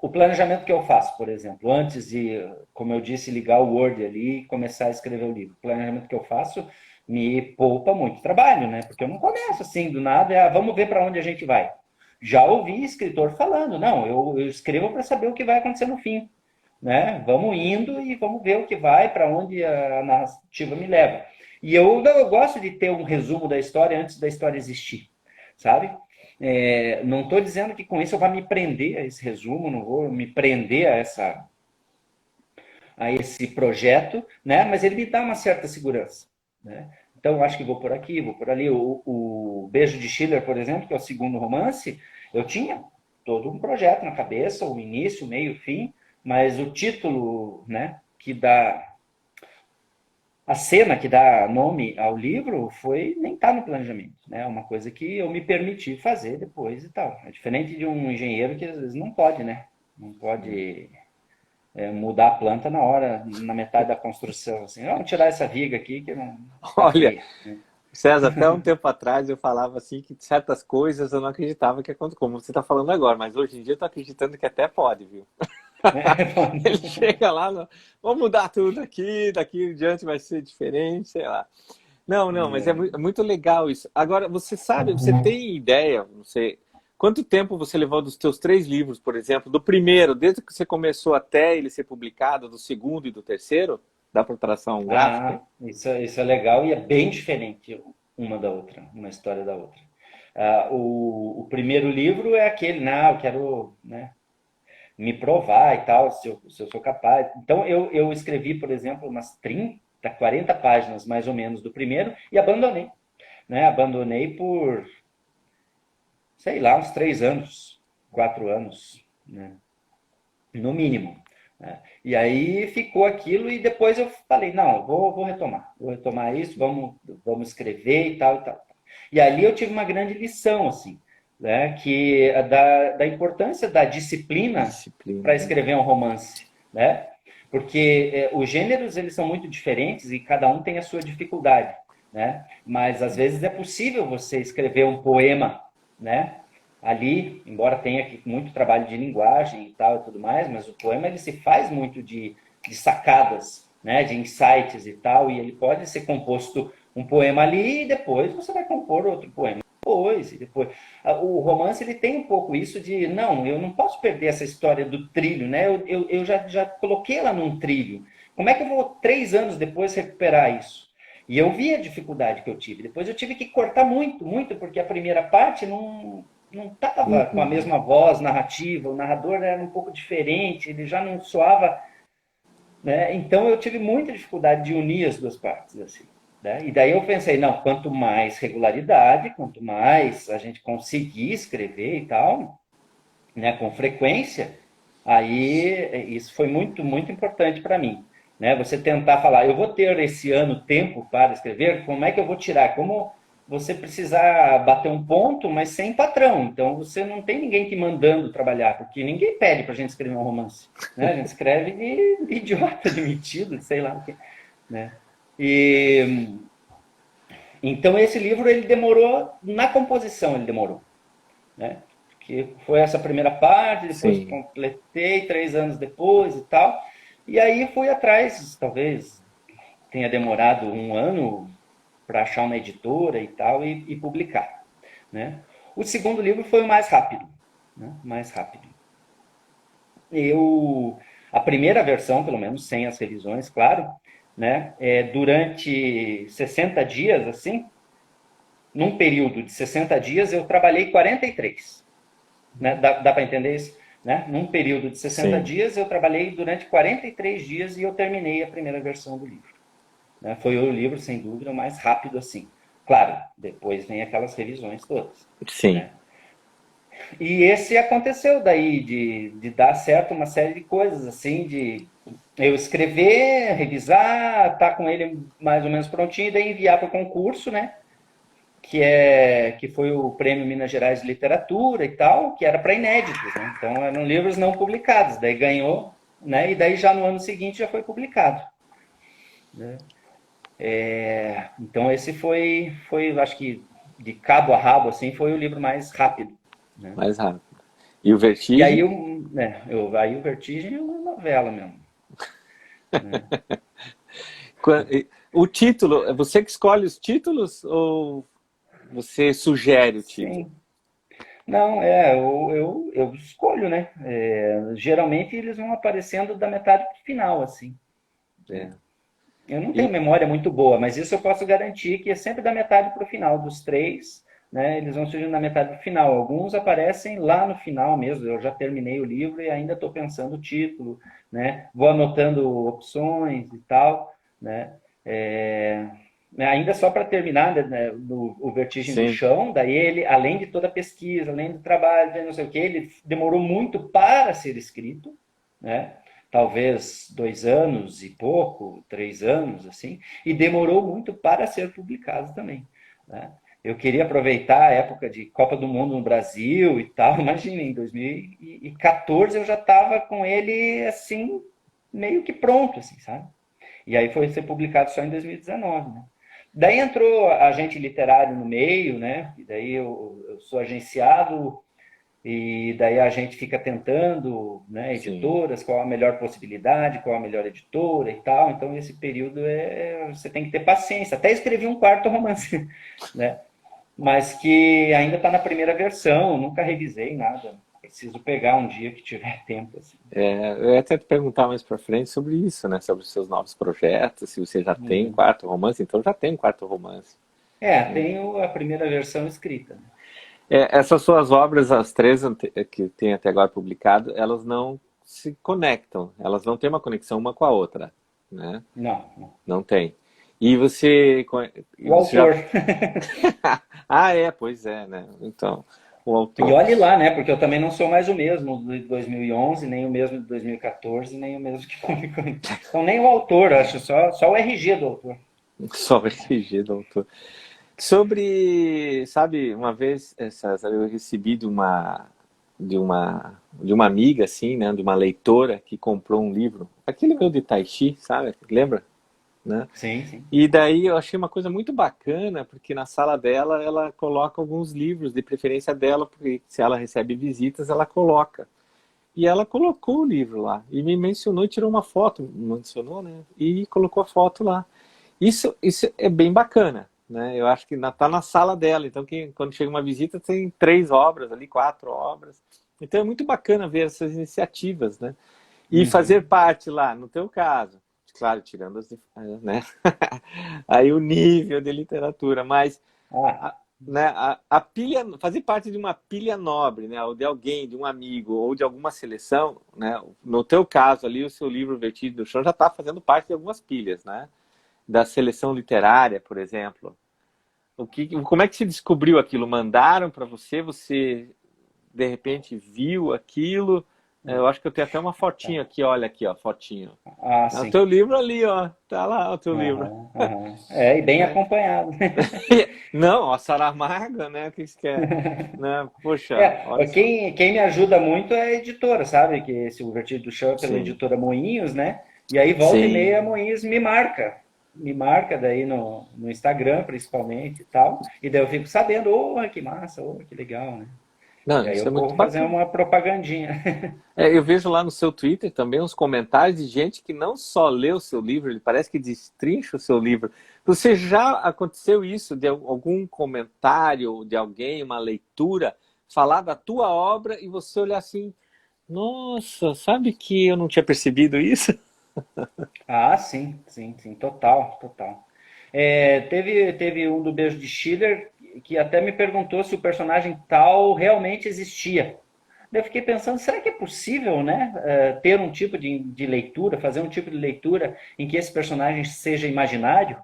o planejamento que eu faço, por exemplo, antes de, como eu disse, ligar o Word ali e começar a escrever o livro. O planejamento que eu faço me poupa muito trabalho, né? Porque eu não começo assim do nada, vamos ver para onde a gente vai. Já ouvi escritor falando, não, eu escrevo para saber o que vai acontecer no fim, né? Vamos indo e vamos ver o que vai, para onde a narrativa me leva. E eu gosto de ter um resumo da história antes da história existir, sabe? Não estou dizendo que com isso eu vá me prender a esse resumo, não vou me prender a esse projeto, né? Mas ele me dá uma certa segurança, né? Então, eu acho que vou por aqui, vou por ali. O Beijo de Schiller, por exemplo, que é o segundo romance, eu tinha todo um projeto na cabeça, o início, o meio, o fim, mas o título, né, que dá a cena que dá nome ao livro foi nem tá no planejamento, né? É uma coisa que eu me permiti fazer depois e tal. É diferente de um engenheiro que às vezes não pode, né? Não pode mudar a planta na hora, na metade da construção, assim, vamos tirar essa viga aqui que não tá Olha, feia. César, até um tempo atrás eu falava assim que certas coisas eu não acreditava que aconteceu, como você está falando agora, mas hoje em dia eu estou acreditando que até pode, viu? Ele chega lá, vamos mudar tudo aqui, daqui em diante vai ser diferente, sei lá. Não, não, mas é muito legal isso. Agora, você sabe, você tem ideia, não sei, quanto tempo você levou dos teus 3 livros, por exemplo, do primeiro, desde que você começou até ele ser publicado, do segundo e do terceiro? Dá para traçar um gráfico aí? Isso é legal e é bem diferente uma da outra, uma história da outra. O primeiro livro é aquele, não, eu quero, né, me provar e tal, se eu sou capaz. Então, eu escrevi, por exemplo, umas 30, 40 páginas, mais ou menos, do primeiro e abandonei. Né? Abandonei por, sei lá, uns 3 anos, 4 anos, né? No mínimo. Né? E aí ficou aquilo e depois eu falei, não, vou retomar isso, vamos escrever e tal e tal. E ali eu tive uma grande lição, assim, né, que é da importância da disciplina Disciplina, para né? escrever um romance, né? Porque os gêneros eles são muito diferentes e cada um tem a sua dificuldade, né? Mas às vezes é possível você escrever um poema, né? Ali, embora tenha aqui muito trabalho de linguagem e tal e tudo mais, mas o poema ele se faz muito de sacadas, né, de insights e tal, e ele pode ser composto um poema ali e depois você vai compor outro poema depois e depois. O romance ele tem um pouco isso de não, eu não posso perder essa história do trilho, né? Eu já coloquei ela num trilho. Como é que eu vou 3 anos depois recuperar isso? E eu vi a dificuldade que eu tive. Depois eu tive que cortar muito, muito, porque a primeira parte não estava com a Uhum. mesma voz narrativa, o narrador era um pouco diferente, ele já não soava, né? Então eu tive muita dificuldade de unir as duas partes, assim, né? E daí eu pensei, não, quanto mais regularidade, quanto mais a gente conseguir escrever e tal, né, com frequência, aí isso foi muito, muito importante para mim. Né? Você tentar falar, eu vou ter esse ano tempo para escrever, como é que eu vou tirar? Como você precisar bater um ponto, mas sem patrão. Então você não tem ninguém te mandando trabalhar, porque ninguém pede para a gente escrever um romance. Né? A gente escreve de idiota, de metido, de sei lá o quê. Né? E, Então esse livro ele demorou, na composição ele demorou, né? Que foi essa primeira parte, depois sim, completei 3 anos depois e tal. E aí fui atrás, talvez tenha demorado 1 ano para achar uma editora e tal e publicar, né? O segundo livro foi o mais rápido, né? Mais rápido. A primeira versão, pelo menos sem as revisões, claro, né? Durante 60 dias, assim, num período de 60 dias, eu trabalhei 43. Né? Dá para entender isso? Né? Num período de 60 sim. dias, eu trabalhei durante 43 dias e eu terminei a primeira versão do livro. Né? Foi o livro, sem dúvida, o mais rápido assim. Claro, depois vem aquelas revisões todas. Sim. Né? E esse aconteceu daí, de dar certo uma série de coisas, assim, de eu escrever, revisar, tá com ele mais ou menos prontinho, e daí enviar para o concurso, né? Que foi o Prêmio Minas Gerais de Literatura e tal, que era para inéditos, né? Então eram livros não publicados, daí ganhou, né? E daí já no ano seguinte já foi publicado, né? Então esse acho que de cabo a rabo assim, foi o livro mais rápido, né? Mais rápido. E o E aí, Vertigem? aí o Vertigem é uma novela mesmo, né? O título, é você que escolhe os títulos ou você sugere o título? Sim. Não, eu escolho, né? Geralmente eles vão aparecendo da metade para o final, assim, né? É. Eu não tenho E, memória muito boa, mas isso eu posso garantir que é sempre da metade para o final. Dos três, né, eles vão surgindo na metade para o final. Alguns aparecem lá no final mesmo. Eu já terminei o livro e ainda estou pensando o título, né? Vou anotando opções e tal, né? É, ainda só para terminar, né, o Vertigem do sim, Chão, daí ele, além de toda a pesquisa, além do trabalho, não sei o que, ele demorou muito para ser escrito, né? Talvez 2 anos e pouco, 3 anos, assim, e demorou muito para ser publicado também. Né? Eu queria aproveitar a época de Copa do Mundo no Brasil e tal. Imagina, em 2014 eu já estava com ele assim, meio que pronto, assim, sabe? E aí foi ser publicado só em 2019, né? Daí entrou agente literário no meio, né? E daí eu sou agenciado e daí a gente fica tentando, né, sim. editoras, qual a melhor possibilidade, qual a melhor editora e tal. Então, esse período você tem que ter paciência. Até escrevi um quarto romance, né? Mas que ainda está na primeira versão, nunca revisei nada. Preciso pegar um dia que tiver tempo. Assim. Eu ia até te perguntar mais pra frente sobre isso, né? Sobre os seus novos projetos, se você já tem um Uhum. quarto romance, então já tem um quarto romance. Tenho a primeira versão escrita. Né? Essas suas obras, as três que tem até agora publicado, elas não se conectam, elas não têm uma conexão uma com a outra, né? Não, não. Não tem. E você, e O você já... autor. Ah, pois é, né? Então, o E autor. olhe lá, né? Porque eu também não sou mais o mesmo de 2011, nem o mesmo de 2014, nem o mesmo que publicou. Então, nem o autor, acho, só o RG do autor. Só o RG do autor. Sobre, sabe, uma vez, César, eu recebi de uma amiga, assim, né, de uma leitora que comprou um livro, aquele meu de Tai Chi, sabe, lembra? Né? Sim, sim. E daí eu achei uma coisa muito bacana, porque na sala dela ela coloca alguns livros, de preferência dela, porque se ela recebe visitas, ela coloca. E ela colocou o livro lá, e me mencionou e tirou uma foto, mencionou, né, e colocou a foto lá. Isso é bem bacana, né? Eu acho que tá na sala dela. Então, quando chega uma visita, tem 3 obras ali, 4 obras. Então, é muito bacana ver essas iniciativas, né? E fazer Uhum. parte lá, no teu caso, claro, tirando né? Aí o nível de literatura, mas Ah, a, né, a pilha, fazer parte de uma pilha nobre, né? Ou de alguém, de um amigo, ou de alguma seleção, né? No teu caso ali, o seu livro Vertido do Chão já está fazendo parte de algumas pilhas, né? Da seleção literária, por exemplo. Como é que se descobriu aquilo? Mandaram para você? Você de repente viu aquilo? Eu acho que eu tenho até uma tá. fotinho aqui, olha aqui, ó, fotinho. Ah, É o sim. teu livro ali, ó, tá lá o teu livro, Aham, aham. E bem né? acompanhado. Não, a Saramago, né? O que você quer? Né? Poxa, olha só. Quem me ajuda muito é a editora, sabe? Que esse O Vertido do Chão é pela Sim, editora Moinhos, né? E aí volta e meia a sim, Moinhos me marca. me marca daí no Instagram, principalmente, e tal, e daí eu fico sabendo, oh, que massa, oh, que legal, né? E Não, aí isso eu é muito corro fazer bacana. uma propagandinha. Eu vejo lá no seu Twitter também uns comentários de gente que não só lê o seu livro, ele parece que destrincha o seu livro. Você já aconteceu isso de algum comentário de alguém, uma leitura, falar da tua obra e você olhar assim, nossa, sabe que eu não tinha percebido isso? Ah, sim, sim, sim, total, total. Teve um do Beijo de Schiller que até me perguntou se o personagem tal realmente existia. Daí eu fiquei pensando, será que é possível, né, ter um tipo de leitura, fazer um tipo de leitura em que esse personagem seja imaginário,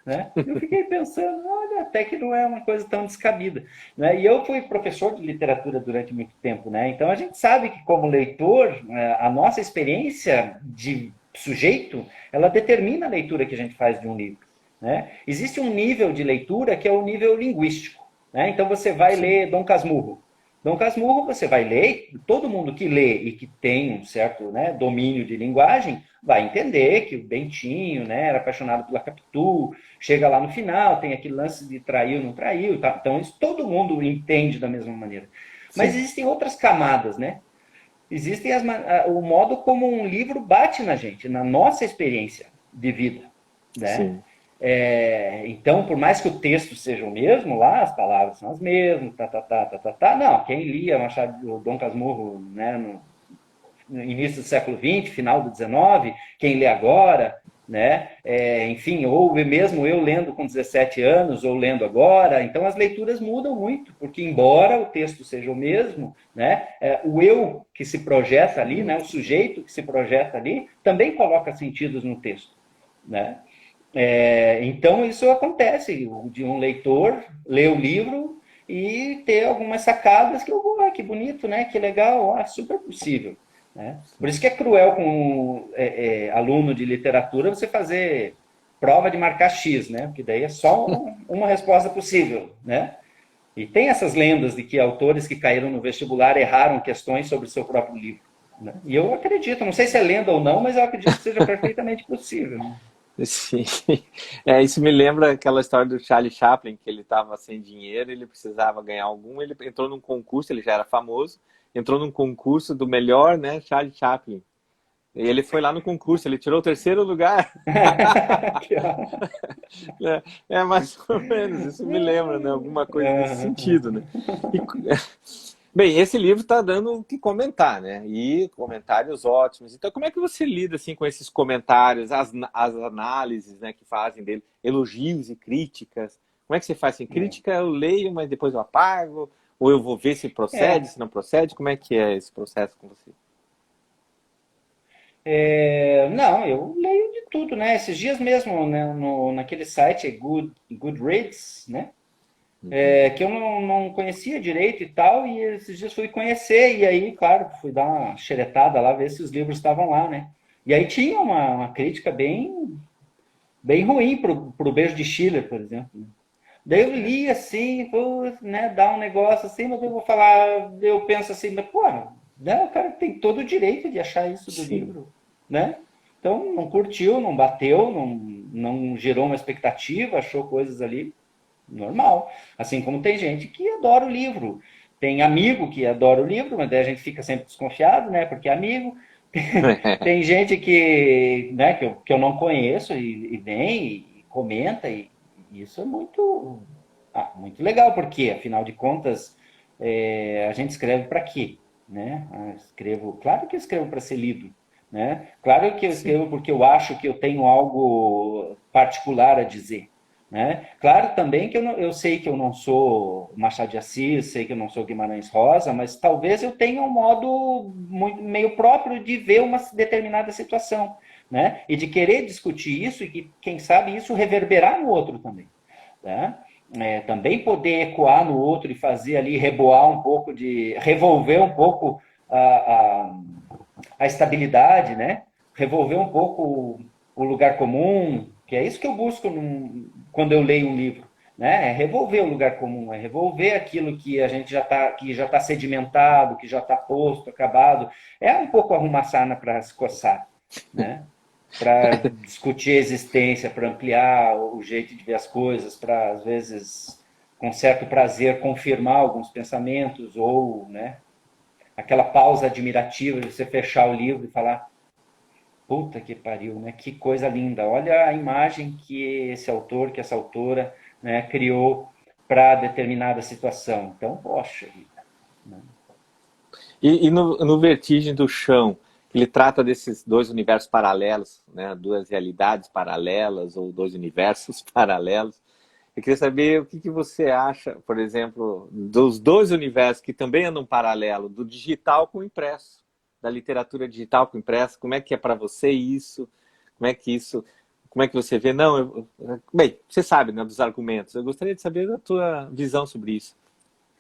né? Eu fiquei pensando, olha, até que não é uma coisa tão descabida, né? E eu fui professor de literatura durante muito tempo, né? Então a gente sabe que como leitor, a nossa experiência de sujeito, ela determina a leitura que a gente faz de um livro, né? Existe um nível de leitura que é o nível linguístico, né? Então você vai Sim, ler Dom Casmurro. Dom Casmurro você vai ler, todo mundo que lê e que tem um certo, né, domínio de linguagem vai entender que o Bentinho, né, era apaixonado pela Capitu, chega lá no final, tem aquele lance de traiu, ou não traiu, tá? Então isso todo mundo entende da mesma maneira. Mas sim, existem outras camadas, né? Existem o modo como um livro bate na gente, na nossa experiência de vida, né? sim. Então, por mais que o texto seja o mesmo, lá as palavras são as mesmas, não, quem lia Machado, Dom Casmurro, né, no início do século XX, final do XIX, quem lê agora, né? Enfim, ou mesmo eu lendo com 17 anos ou lendo agora, então as leituras mudam muito, porque embora o texto seja o mesmo, né? O eu que se projeta ali, né? O sujeito que se projeta ali, também coloca sentidos no texto, né? Então isso acontece de um leitor ler o livro e ter algumas sacadas que eu vou, que bonito, né? Que legal, super possível. Né? Por isso que é cruel com aluno de literatura você fazer prova de marcar X, né? Porque daí é só uma resposta possível, né? E tem essas lendas de que autores que caíram no vestibular erraram questões sobre o seu próprio livro. Né? E eu acredito, não sei se é lenda ou não, mas eu acredito que seja perfeitamente possível. Né? Sim. Isso me lembra aquela história do Charlie Chaplin, que ele estava sem dinheiro, ele precisava ganhar algum, ele entrou num concurso, ele já era famoso, entrou num concurso do melhor, né, Charlie Chaplin. E ele foi lá no concurso, ele tirou o terceiro lugar. É mais ou menos, isso me lembra, né, alguma coisa nesse sentido, né. E, bem, esse livro está dando o que comentar, né? E comentários ótimos. Então, como é que você lida assim com esses comentários, as análises, né, que fazem dele, elogios e críticas? Como é que você faz assim? Crítica eu leio, mas depois eu apago, ou eu vou ver se procede, É, se não procede? Como é que é esse processo com você? não, eu leio de tudo, né? Esses dias mesmo, né, naquele site Goodreads, né? Uhum. Que eu não conhecia direito e tal, e esses dias fui conhecer, e aí, claro, fui dar uma xeretada lá, ver se os livros estavam lá, né? E aí tinha uma crítica bem ruim pro Beijo de Schiller, por exemplo. Daí eu É, li assim, pô, né, dá um negócio assim, mas eu vou falar, eu penso assim, mas, pô, né, o cara tem todo o direito de achar isso do sim, livro, né? Então não curtiu, não bateu, não gerou uma expectativa, achou coisas ali, normal. Assim como tem gente que adora o livro. Tem amigo que adora o livro, mas daí a gente fica sempre desconfiado, né? Porque é amigo. Tem gente que, né, que eu não conheço e vem e comenta, e isso é muito legal, porque, afinal de contas, a gente escreve para quê? Né? Escrevo, claro que eu escrevo para ser lido, né? Claro que eu sim. escrevo porque eu acho que eu tenho algo particular a dizer. Né? Claro também que eu sei que eu não sou Machado de Assis, sei que eu não sou Guimarães Rosa, mas talvez eu tenha um modo meio próprio de ver uma determinada situação, né? E de querer discutir isso e que, quem sabe, isso reverberar no outro também. Né? Também poder ecoar no outro e fazer ali reboar um pouco revolver um pouco a estabilidade, né? Revolver um pouco o lugar comum, que é isso que eu busco quando eu leio um livro, né? É revolver o lugar comum, é revolver aquilo que a gente já tá sedimentado, que já está posto, acabado. É um pouco arrumar sarna para se coçar, né? para discutir a existência, para ampliar o jeito de ver as coisas, para, às vezes, com certo prazer, confirmar alguns pensamentos, ou, né, aquela pausa admirativa de você fechar o livro e falar, puta que pariu, né? Que coisa linda. Olha a imagem que esse autor, que essa autora, né, criou para determinada situação. Então, poxa vida. Né? E no Vertigem do Chão, ele trata desses dois universos paralelos, né? Duas realidades paralelas ou dois universos paralelos. Eu queria saber o que você acha, por exemplo, dos dois universos que também andam paralelo, do digital com o impresso, da literatura digital com o impresso. Como é que é para você isso? Como é que você vê? Não, bem, você sabe, né, dos argumentos. Eu gostaria de saber a tua visão sobre isso.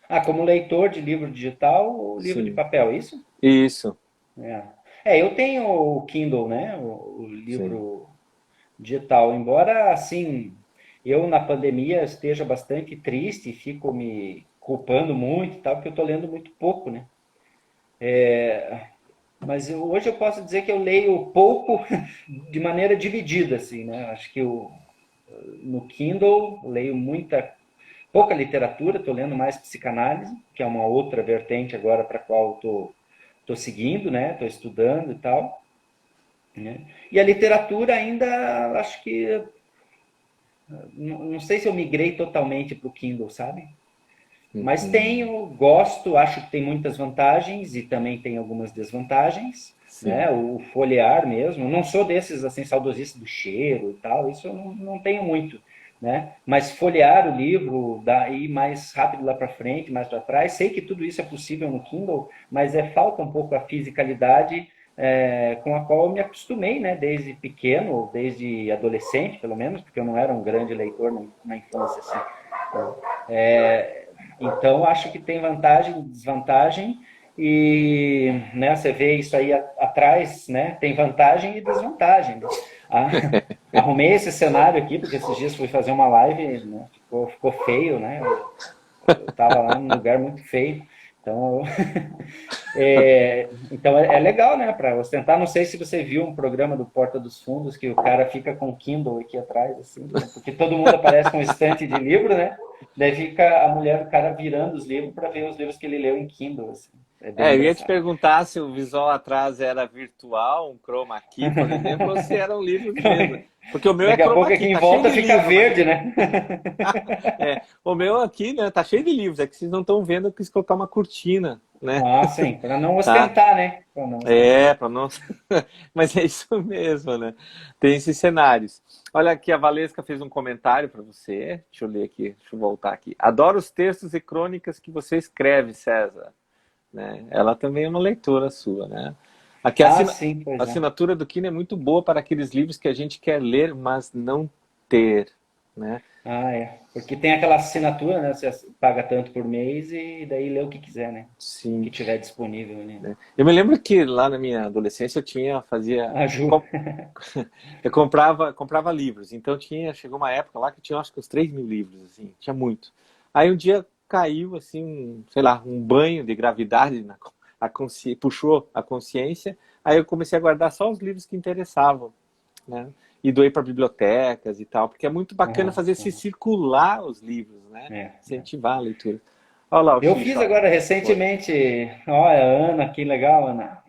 Ah, como leitor de livro digital ou livro de Sim, papel, isso? isso, É. Eu tenho o Kindle, né? O sim. livro digital, embora assim, eu na pandemia esteja bastante triste, fico me culpando muito e tal, porque eu estou lendo muito pouco, né? Mas hoje eu posso dizer que eu leio pouco de maneira dividida, assim, né? Acho que no Kindle eu leio pouca literatura, estou lendo mais psicanálise, que é uma outra vertente agora para a qual estou seguindo, né? Estou estudando e tal. Né? E a literatura ainda, acho que, não sei se eu migrei totalmente para o Kindle, sabe? Mas Uhum. gosto, acho que tem muitas vantagens e também tem algumas desvantagens, né? Sim. O folhear mesmo, não sou desses assim saudosistas do cheiro e tal, isso eu não tenho muito, né? Mas folhear o livro, ir mais rápido lá para frente, mais para trás, sei que tudo isso é possível no Kindle, mas falta um pouco a fisicalidade com a qual eu me acostumei, né? Desde pequeno, desde adolescente, pelo menos, porque eu não era um grande leitor na infância, assim. Então, acho que tem vantagem e desvantagem, e né, você vê isso aí atrás, né, tem vantagem e desvantagem. Ah, arrumei esse cenário aqui, porque esses dias fui fazer uma live, né, ficou feio, né, eu estava lá num lugar muito feio, então, então é legal, né, para ostentar. Não sei se você viu um programa do Porta dos Fundos, que o cara fica com o Kindle aqui atrás, assim, né, porque todo mundo aparece com um estante de livro, né, daí fica a mulher do cara virando os livros para ver os livros que ele leu em Kindle, assim. É bem Eu ia te engraçado. perguntar se o visual atrás era virtual, um chroma key, por exemplo, ou se eram livros mesmo. Porque o meu é Daqui a chroma pouco key, aqui em tá cheio volta de fica livro, mas verde, né? o meu aqui, né, tá cheio de livros. É que vocês não estão vendo, eu quis colocar uma cortina, né? Ah, sim, para não Tá? ostentar, né? Para não ostentar. É, para não. Mas é isso mesmo, né? Tem esses cenários. Olha aqui, a Valesca fez um comentário para você. Deixa eu ler aqui, deixa eu voltar aqui. Adoro os textos e crônicas que você escreve, César. Né? Ela também é uma leitora sua, né? Aqui Ah, sim, a pois é. assinatura do Kino é muito boa para aqueles livros que a gente quer ler, mas não ter, né? Ah, é. Porque tem aquela assinatura, né? Você paga tanto por mês e daí lê o que quiser, né? O que Sim, tiver disponível ali, né? né? Eu me lembro que lá na minha adolescência A Ju. eu comprava livros, então chegou uma época lá que tinha acho que uns 3.000 livros, assim, tinha muito. Aí um dia caiu, assim, sei lá, um banho de gravidade puxou a consciência, aí eu comecei a guardar só os livros que interessavam, né? E doei para bibliotecas e tal, porque é muito bacana Aham, fazer se aham. circular os livros, né? É. Incentivar a leitura. Olha lá o Eu Xixi, fiz olha lá. agora Oi. recentemente, olha, Ana, que legal, Ana.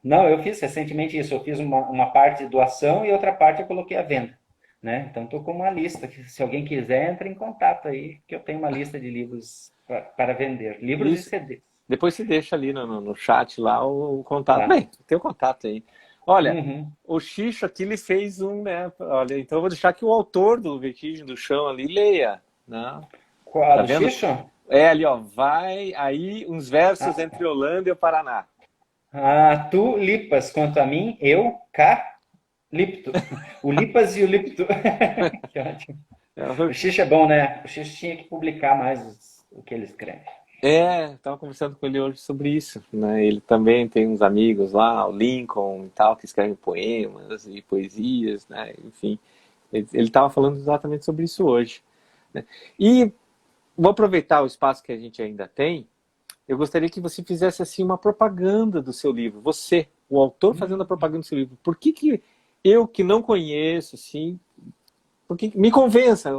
Não, eu fiz recentemente isso. Eu fiz uma parte de doação e outra parte eu coloquei à venda, né? Então estou com uma lista que se alguém quiser entre em contato aí, que eu tenho uma lista de livros para vender, livros e Isso. CDs, Depois se deixa ali no chat lá o contato. tá? Bem, tem o contato aí. Olha, Uhum. o Xixo aqui ele fez um, né? Olha, então eu vou deixar que o autor do Vestígio do Chão ali leia, né? Qual a Tá do vendo? Xixo? É ali, ó, vai aí uns versos Ah, entre Holanda e o Paraná. tu lipas, quanto a mim, eu cá lipto. O lipas e o lipto. Que ótimo. O Xixo é bom, né? O Xixo tinha que publicar mais o que ele escreve. Estava conversando com ele hoje sobre isso, né? Ele também tem uns amigos lá, o Lincoln e tal, que escrevem poemas e poesias, né? Enfim, ele estava falando exatamente sobre isso hoje, né? E vou aproveitar o espaço que a gente ainda tem. Eu gostaria que você fizesse assim uma propaganda do seu livro, você, o autor fazendo a propaganda do seu livro. Por que que eu, que não conheço, assim, porque me convença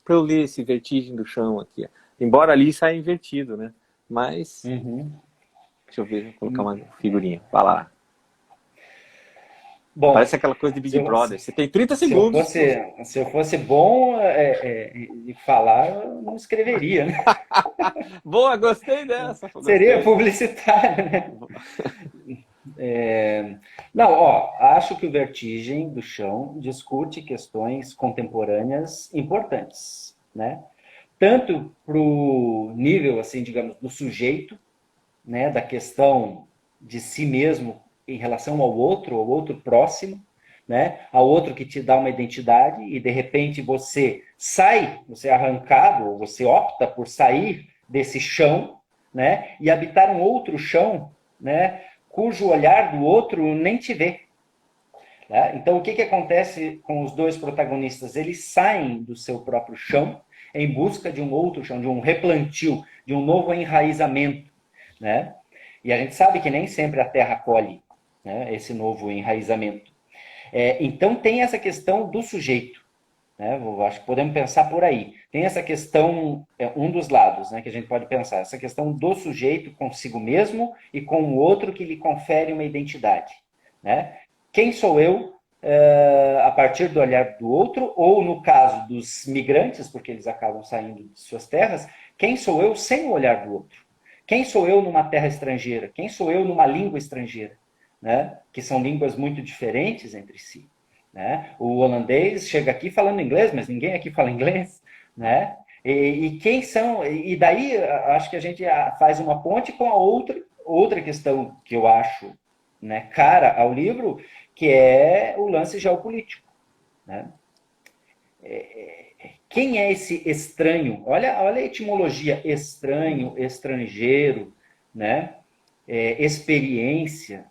para eu ler esse Vertigem do Chão aqui. Embora ali saia invertido, né? Mas, Uhum. deixa eu ver, vou colocar uma figurinha. Vai lá. Bom, Parece aquela coisa de se Big eu, Brother. Você tem 30 se eu segundos. fosse, se eu fosse bom de falar, eu não escreveria, né? Boa, gostei dessa. Seria Gostei. publicitário, né? Não, ó, acho que o Vertigem do Chão discute questões contemporâneas importantes, né? Tanto para o nível, assim, digamos, do sujeito, né, da questão de si mesmo em relação ao outro próximo, né, ao outro que te dá uma identidade e de repente você é arrancado, ou você opta por sair desse chão, né, e habitar um outro chão, né, cujo olhar do outro nem te vê. Né? Então, o que acontece com os dois protagonistas? Eles saem do seu próprio chão em busca de um outro chão, de um replantio, de um novo enraizamento, né? E a gente sabe que nem sempre a terra acolhe, né, esse novo enraizamento. Então tem essa questão do sujeito, né? Eu acho que podemos pensar por aí. Tem essa questão, um dos lados, né, que a gente pode pensar, essa questão do sujeito consigo mesmo e com o outro que lhe confere uma identidade. Né? Quem sou eu a partir do olhar do outro, ou no caso dos migrantes, porque eles acabam saindo de suas terras, quem sou eu sem o olhar do outro? Quem sou eu numa terra estrangeira? Quem sou eu numa língua estrangeira? Né? Que são línguas muito diferentes entre si. Né? O holandês chega aqui falando inglês, mas ninguém aqui fala inglês. Né? E quem são? E daí acho que a gente faz uma ponte com a outra questão que eu acho, né, cara ao livro, que é o lance geopolítico. Né? Quem é esse estranho? Olha a etimologia: estranho, estrangeiro, né? Experiência.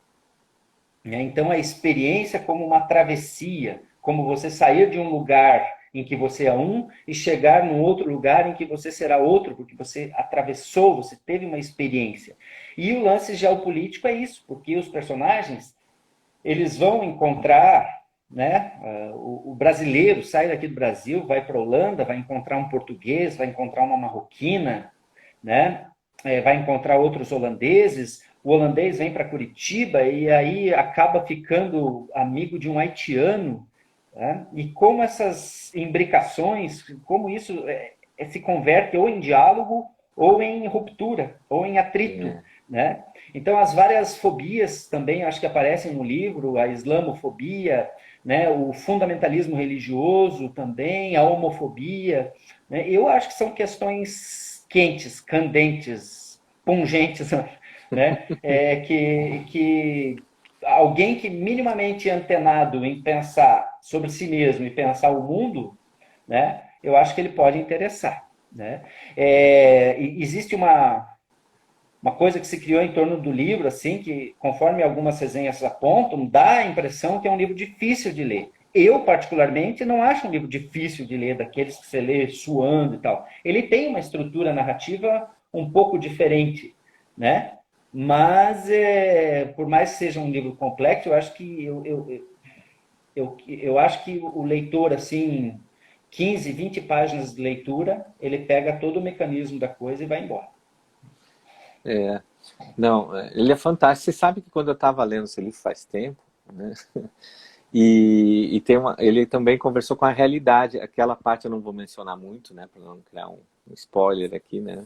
Né? Então, a experiência como uma travessia, como você sair de um lugar em que você é um e chegar num outro lugar em que você será outro, porque você atravessou, você teve uma experiência. E o lance geopolítico é isso, porque os personagens eles vão encontrar, né? O brasileiro sai daqui do Brasil, vai para a Holanda, vai encontrar um português, vai encontrar uma marroquina, né? Vai encontrar outros holandeses. O holandês vem para Curitiba e aí acaba ficando amigo de um haitiano. Né? E como essas imbricações, como isso se converte ou em diálogo ou em ruptura, ou em atrito. É. Né? Então, as várias fobias também acho que aparecem no livro, a islamofobia, né, o fundamentalismo religioso também, a homofobia. Né? Eu acho que são questões quentes, candentes, pungentes, né? Que alguém que minimamente antenado em pensar sobre si mesmo e pensar o mundo, né, eu acho que ele pode interessar. Né? Existe uma coisa que se criou em torno do livro, assim, que conforme algumas resenhas apontam, dá a impressão que é um livro difícil de ler. Eu, particularmente, não acho um livro difícil de ler, daqueles que você lê suando e tal. Ele tem uma estrutura narrativa um pouco diferente, né? Mas, por mais que seja um livro complexo, eu acho que eu acho que o leitor, assim, 15, 20 páginas de leitura, ele pega todo o mecanismo da coisa e vai embora. É. Não, ele é fantástico. Você sabe que quando eu estava lendo esse livro faz tempo, né? E ele também conversou com a realidade. Aquela parte eu não vou mencionar muito, né, para não criar um spoiler aqui, né?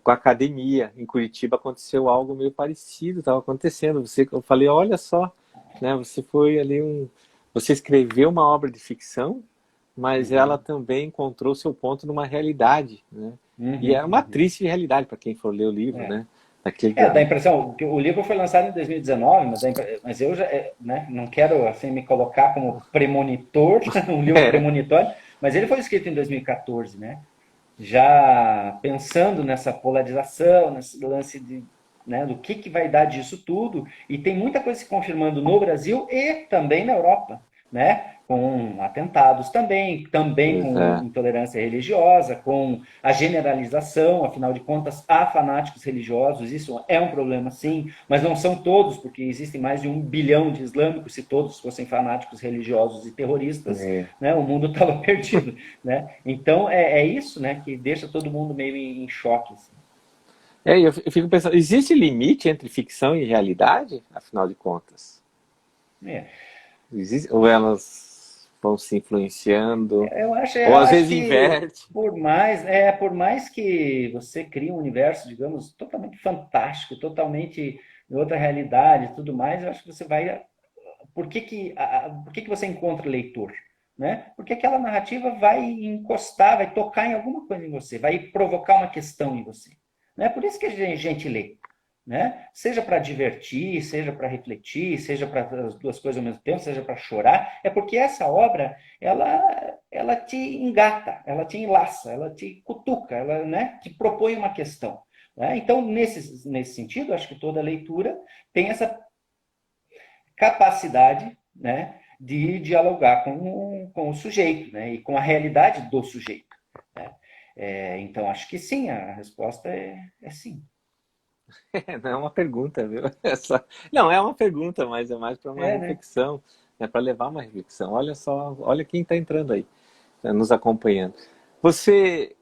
Com a academia em Curitiba aconteceu algo meio parecido, estava acontecendo. Eu falei, olha só, né? Você escreveu uma obra de ficção, mas ela Uhum. também encontrou seu ponto numa realidade, né? E é Uhum, uma uhum. triste realidade para quem for ler o livro, É. né? Aquele Dá da... impressão que o livro foi lançado em 2019, mas eu já, né, não quero assim me colocar como premonitor, um livro É, premonitório, mas ele foi escrito em 2014, né? Já pensando nessa polarização, nesse lance de, né, do que vai dar disso tudo, e tem muita coisa se confirmando no Brasil e também na Europa, né? com atentados também Pois com é. intolerância religiosa, com a generalização, afinal de contas, há fanáticos religiosos, isso é um problema sim, mas não são todos, porque existem mais de 1 bilhão de islâmicos, se todos fossem fanáticos religiosos e terroristas, É. né, o mundo estava perdido, né? Então é isso, né, que deixa todo mundo meio em choque. Assim. Eu fico pensando, existe limite entre ficção e realidade, afinal de contas? É. Existe, ou elas vão se influenciando, ou Eu às acho vezes que inverte. por mais que você crie um universo, digamos, totalmente fantástico, totalmente em outra realidade e tudo mais, eu acho que você vai. Por que você encontra leitor? Né? Porque aquela narrativa vai encostar, vai tocar em alguma coisa em você, vai provocar uma questão em você. Né? Por isso que a gente lê. Né? Seja para divertir, seja para refletir, seja para as duas coisas ao mesmo tempo, seja para chorar, é porque essa obra ela te engata, ela te enlaça, ela te cutuca, ela, né, te propõe uma questão. Né? Então, nesse sentido, acho que toda leitura tem essa capacidade, né, de dialogar com o sujeito, né, e com a realidade do sujeito. Né? Então, acho que sim, a resposta é sim. Não é uma pergunta, viu? Não, é uma pergunta, mas é mais para uma É, né? reflexão, né? Para levar uma reflexão. Olha só, olha quem está entrando aí, tá nos acompanhando. Você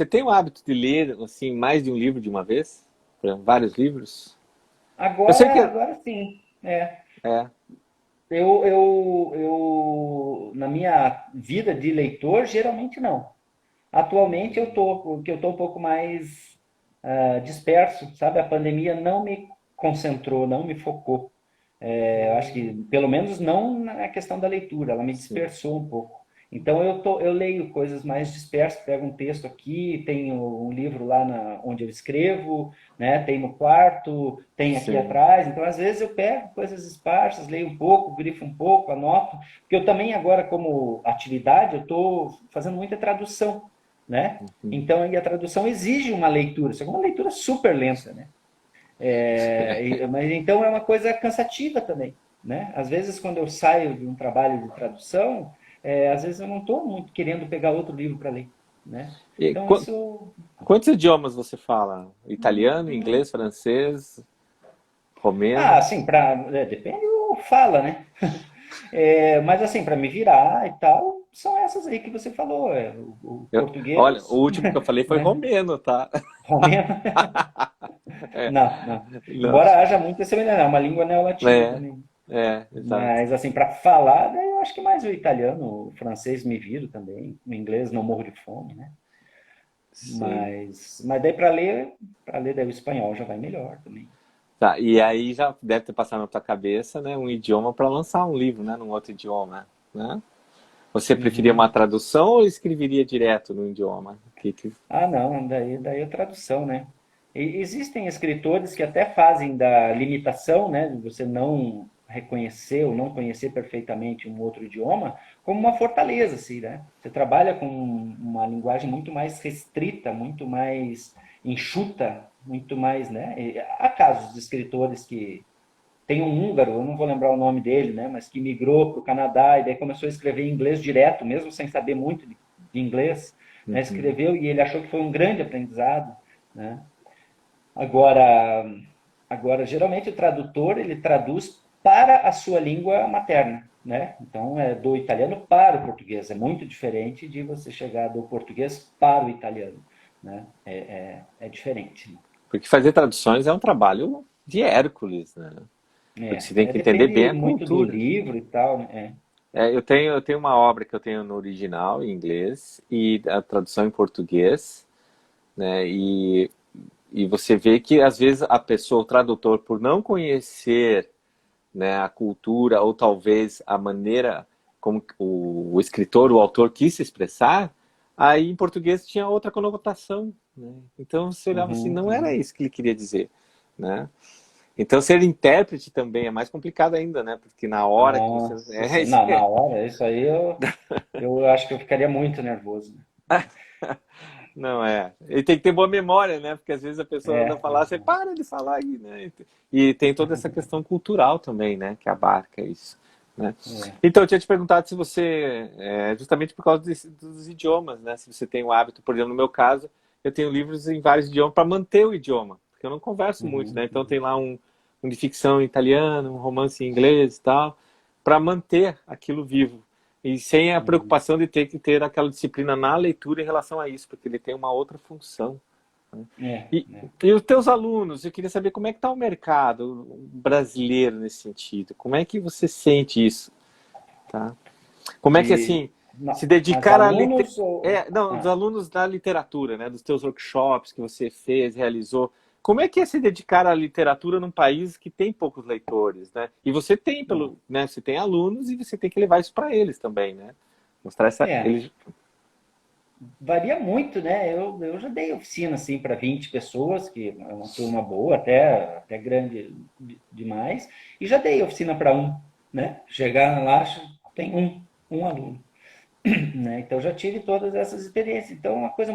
tem o hábito de ler assim mais de um livro de uma vez? Por exemplo, vários livros? Eu sei que Agora sim. é, Na minha vida de leitor, geralmente não. Atualmente porque eu tô um pouco mais disperso, sabe? A pandemia não me concentrou, não me focou. Eu acho que, pelo menos não na questão da leitura, ela me sim, dispersou um pouco. Então eu leio coisas mais dispersas, pego um texto aqui, tenho um livro lá onde eu escrevo, né? Tem no quarto, tem aqui sim, atrás. Então, às vezes, eu pego coisas esparsas, leio um pouco, grifo um pouco, anoto. Porque eu também agora, como atividade, eu estou fazendo muita tradução, né? uhum. Então, e a tradução exige uma leitura, só que é uma leitura super lenta, né? Mas então é uma coisa cansativa também, né? Às vezes quando eu saio de um trabalho de tradução, às vezes eu não estou muito querendo pegar outro livro para ler, né? E Então isso quantos idiomas você fala? Italiano, inglês, francês, romeno? assim, depende do fala, né? Mas assim, para me virar e tal, são essas aí que você falou, o Olha, o português, último que eu falei foi né? romeno, tá? Romeno, É, não, não. não, Embora haja muita semelhança, é uma língua neolatina é, também. exato. Mas, assim, para falar, daí eu acho que mais o italiano, o francês me viro também, o inglês não morro de fome, né? Sim. Mas daí para ler daí o espanhol já vai melhor também. Tá, e aí já deve ter passado na tua cabeça, né, um idioma para lançar um livro, né, num outro idioma, né? Você preferia uma Uhum. tradução ou escreveria direto no idioma? Ah, não, daí é tradução, né? E existem escritores que até fazem da limitação, né, de você não reconhecer ou não conhecer perfeitamente um outro idioma, como uma fortaleza, assim, né? Você trabalha com uma linguagem muito mais restrita, muito mais enxuta, muito mais, né? Há casos de escritores que tem um húngaro, eu não vou lembrar o nome dele, né, mas que migrou para o Canadá e daí começou a escrever em inglês direto, mesmo sem saber muito de inglês, né, Uhum. escreveu e ele achou que foi um grande aprendizado, né? Agora, geralmente o tradutor ele traduz para a sua língua materna, né? Então é do italiano para o português, é muito diferente de você chegar do português para o italiano, né? É diferente. Porque fazer traduções é um trabalho de Hércules, né? Porque você tem que entender bem Depende a muito do cultura. livro e tal, né? Eu tenho uma obra que eu tenho no original em inglês e a tradução em português, né? E você vê que às vezes a pessoa, o tradutor, por não conhecer, né, a cultura ou talvez a maneira como o escritor, o autor quis se expressar, aí em português tinha outra conotação, né? Então você olhava assim, Uhum, não era uhum. isso que ele queria dizer, né? Então ser intérprete também é mais complicado ainda, né? Porque na hora que você Nossa Não, na hora, isso aí eu acho que eu ficaria muito nervoso. não é. E tem que ter boa memória, né? Porque às vezes a pessoa anda a É, falar, você para de falar aí, né? E tem toda essa questão cultural também, né? Que abarca isso, né? É. Então, eu tinha te perguntado se você, justamente por causa dos idiomas, né? Se você tem o hábito, por exemplo, no meu caso, eu tenho livros em vários idiomas para manter o idioma, porque eu não converso muito, né? Uhum, Então uhum, tem lá um de ficção em italiano, um romance em inglês e tal, para manter aquilo vivo. E sem a uhum. preocupação de ter que ter aquela disciplina na leitura em relação a isso, porque ele tem uma outra função. É, E, é. e os teus alunos, eu queria saber como é que está o mercado brasileiro nesse sentido. Como é que você sente isso, tá? Como é que, De, assim, se mas dedicar a... alunos ou... Não, dos Ah, alunos da literatura, né? Dos teus workshops que você fez, realizou. Como é que é se dedicar à literatura num país que tem poucos leitores, né? E você tem, é. né? Você tem alunos e você tem que levar isso para eles também, né? Mostrar essa... É, Eles... varia muito, né? Eu já dei oficina assim para 20 pessoas, que é uma turma boa, até grande demais, e já dei oficina para um, né? Chegar lá, tem um aluno, né? Então já tive todas essas experiências. Então uma coisa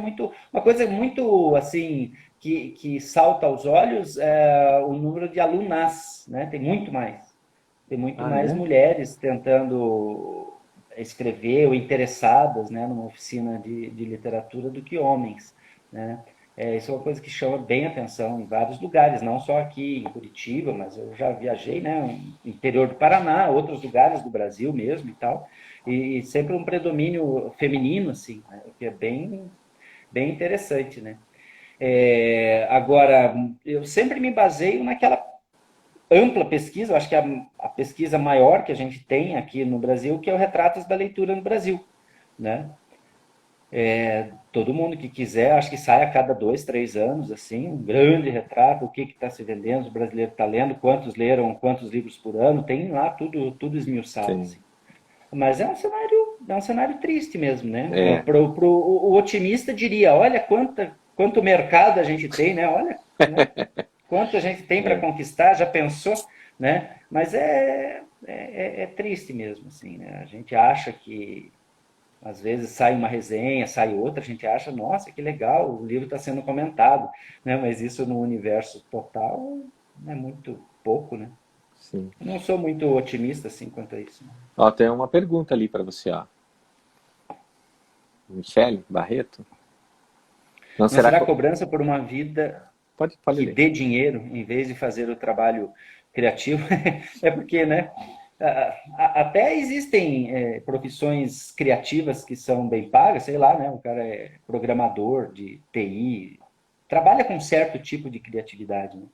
muito assim que salta aos olhos é o número de alunas, né? Tem muito Ah, mais é? mulheres tentando escrever ou interessadas, né, numa oficina de literatura do que homens, né? Isso é uma coisa que chama bem atenção em vários lugares, não só aqui em Curitiba, mas eu já viajei, né, no interior do Paraná, outros lugares do Brasil mesmo e tal, e sempre um predomínio feminino, assim, né, o que é bem interessante, né? Agora, eu sempre me baseio naquela ampla pesquisa, eu acho que é a pesquisa maior que a gente tem aqui no Brasil, que é o Retratos da Leitura no Brasil, né? Todo mundo que quiser, acho que sai a cada 2, 3 anos, assim, um grande retrato, o que está se vendendo, o brasileiro está lendo, quantos leram, quantos livros por ano, tem lá tudo esmiuçado, Sim. assim. Mas é um cenário triste mesmo, né? É. O otimista diria, olha quanto mercado a gente tem, né? Olha, né? Quanto a gente tem para É. conquistar, já pensou, né? Mas é triste mesmo, assim, né? A gente acha que, às vezes, sai uma resenha, sai outra, a gente acha, nossa, que legal, o livro está sendo comentado, né? Mas isso no universo total é muito pouco, né? Sim. Eu não sou muito otimista, assim, quanto a isso, né? Ó, tem uma pergunta ali para você, ó. Michele Barreto? Não Não será... será cobrança por uma vida Pode que ler. dê dinheiro em vez de fazer o trabalho criativo? É porque, né? Até existem profissões criativas que são bem pagas, sei lá, né? O cara é programador de TI, trabalha com um certo tipo de criatividade, né?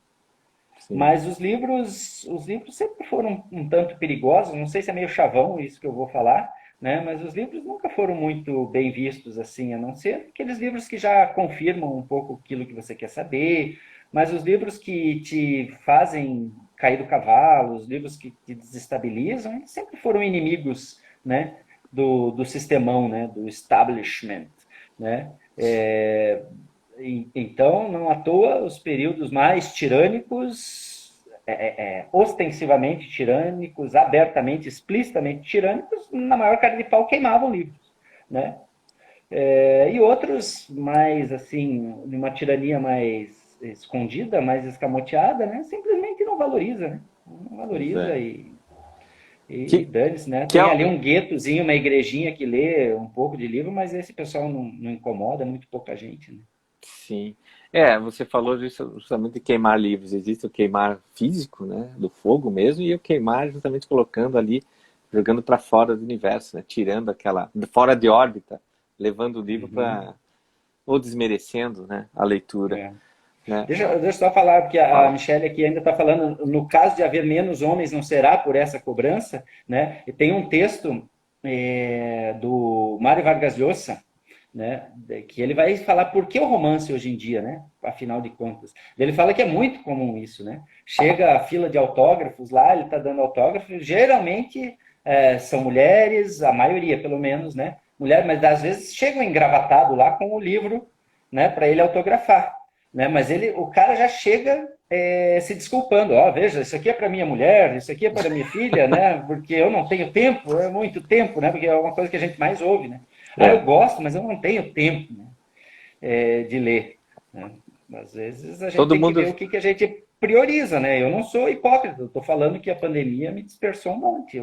Sim. Mas os livros sempre foram um tanto perigosos, não sei se é meio chavão isso que eu vou falar, né? Mas os livros nunca foram muito bem vistos assim, a não ser aqueles livros que já confirmam um pouco aquilo que você quer saber, mas os livros que te fazem cair do cavalo, os livros que te desestabilizam, eles sempre foram inimigos, né? Do sistemão, né? Do establishment, né? Então, não à toa, os períodos mais tirânicos, ostensivamente tirânicos, abertamente, explicitamente tirânicos, na maior cara de pau queimavam livros, né? E outros mais, assim, de uma tirania mais escondida, mais escamoteada, né? Simplesmente não valoriza, né? Não Pois valoriza é. e Que, dane-se, né? que é, Tem ali um guetozinho, uma igrejinha que lê um pouco de livro, mas esse pessoal não incomoda muito pouca gente, né? sim. Você falou justamente de queimar livros. Existe o queimar físico, né, do fogo mesmo, e o queimar justamente colocando ali, jogando para fora do universo, né, tirando aquela, fora de órbita, levando o livro Uhum. para, ou desmerecendo, né, a leitura, É. né? Deixa eu só falar, porque a Fala. Michelle aqui ainda está falando, no caso de haver menos homens, não será por essa cobrança, né? E tem um texto do Mário Vargas Llosa, né, que ele vai falar por que o romance hoje em dia, né? Afinal de contas. Ele fala que é muito comum isso, né? Chega a fila de autógrafos lá, ele está dando autógrafos, geralmente são mulheres, a maioria pelo menos, né? Mulheres, mas às vezes chegam engravatado lá com o livro, né, para ele autografar, né? Mas o cara já chega se desculpando. Ó, veja, isso aqui é para minha mulher, isso aqui é para minha filha, né? Porque eu não tenho tempo, é muito tempo, né? Porque é uma coisa que a gente mais ouve, né? Ah, eu É, gosto, mas eu não tenho tempo, né, de ler, né? Às vezes a gente todo tem que mundo, ver o que a gente prioriza, né? Eu não sou hipócrita, eu estou falando que a pandemia me dispersou um monte.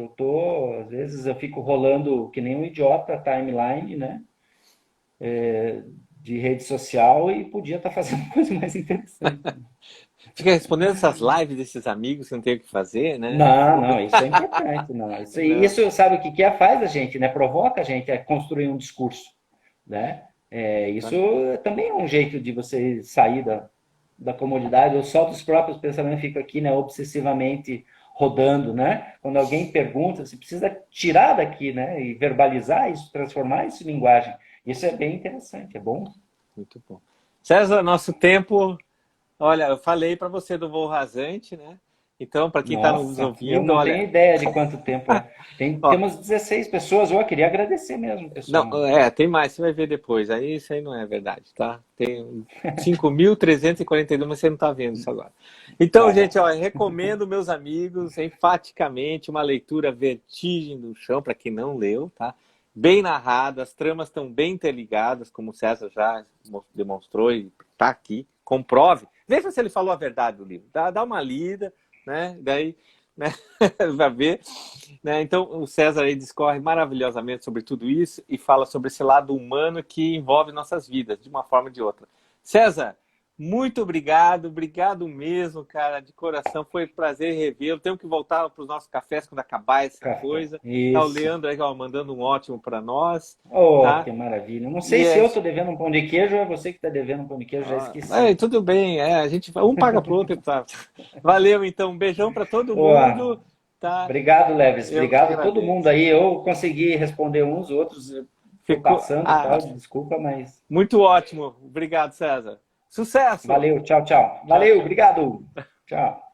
Às vezes eu fico rolando que nem um idiota timeline, né? De rede social e podia estar fazendo coisa mais interessante. Fica respondendo essas lives desses amigos que não tem o que fazer, né? Não, não, isso é importante, não. Não. Isso sabe o que que é? Faz a gente, né? Provoca a gente a construir um discurso, né? Isso também é um jeito de você sair da comodidade, ou só dos próprios pensamentos fica aqui, né? Obsessivamente rodando, né? Quando alguém pergunta, você precisa tirar daqui, né? E verbalizar isso, transformar isso em linguagem. Isso é bem interessante, é bom. Muito bom. César, nosso tempo. Olha, eu falei para você do voo rasante, né? Então, para quem está nos Nossa, eu ouvindo, não tenho olha, ideia de quanto tempo é. ó, Temos 16 pessoas. Eu queria agradecer mesmo, não, pessoal. tem mais, você vai ver depois. Aí isso aí não é verdade, tá? Tem 5.342, mas você não está vendo isso agora. Então, Tá bom. gente, ó, eu recomendo, meus amigos, enfaticamente, uma leitura Vertigem do Chão, para quem não leu, tá? Bem narrado, as tramas estão bem interligadas, como o César já demonstrou e está aqui. Comprove. Veja se ele falou a verdade do livro. Dá uma lida, né? Daí, né? Vai ver. Né? Então, o César aí discorre maravilhosamente sobre tudo isso e fala sobre esse lado humano que envolve nossas vidas, de uma forma ou de outra. César, muito obrigado mesmo, cara, de coração. Foi um prazer revê-lo. Temos que voltar para os nossos cafés quando acabar essa Café. coisa. Tá o Isso. Leandro aí, ó, mandando um ótimo para nós, Oh, tá? que maravilha. Não sei E se é eu estou devendo um pão de queijo ou é você que está devendo um pão de queijo, já esqueci. tudo bem, a gente um paga pro outro, tá? Valeu, então, um beijão para todo Oh, mundo, tá? obrigado, Leves. Eu que Obrigado a todo mundo agradeço. aí. Eu consegui responder uns, outros foi Ficou passando e tal. Desculpa, mas muito ótimo. Obrigado, César. Sucesso! valeu. Tchau, tchau. Tchau, Valeu, tchau. obrigado. Tchau.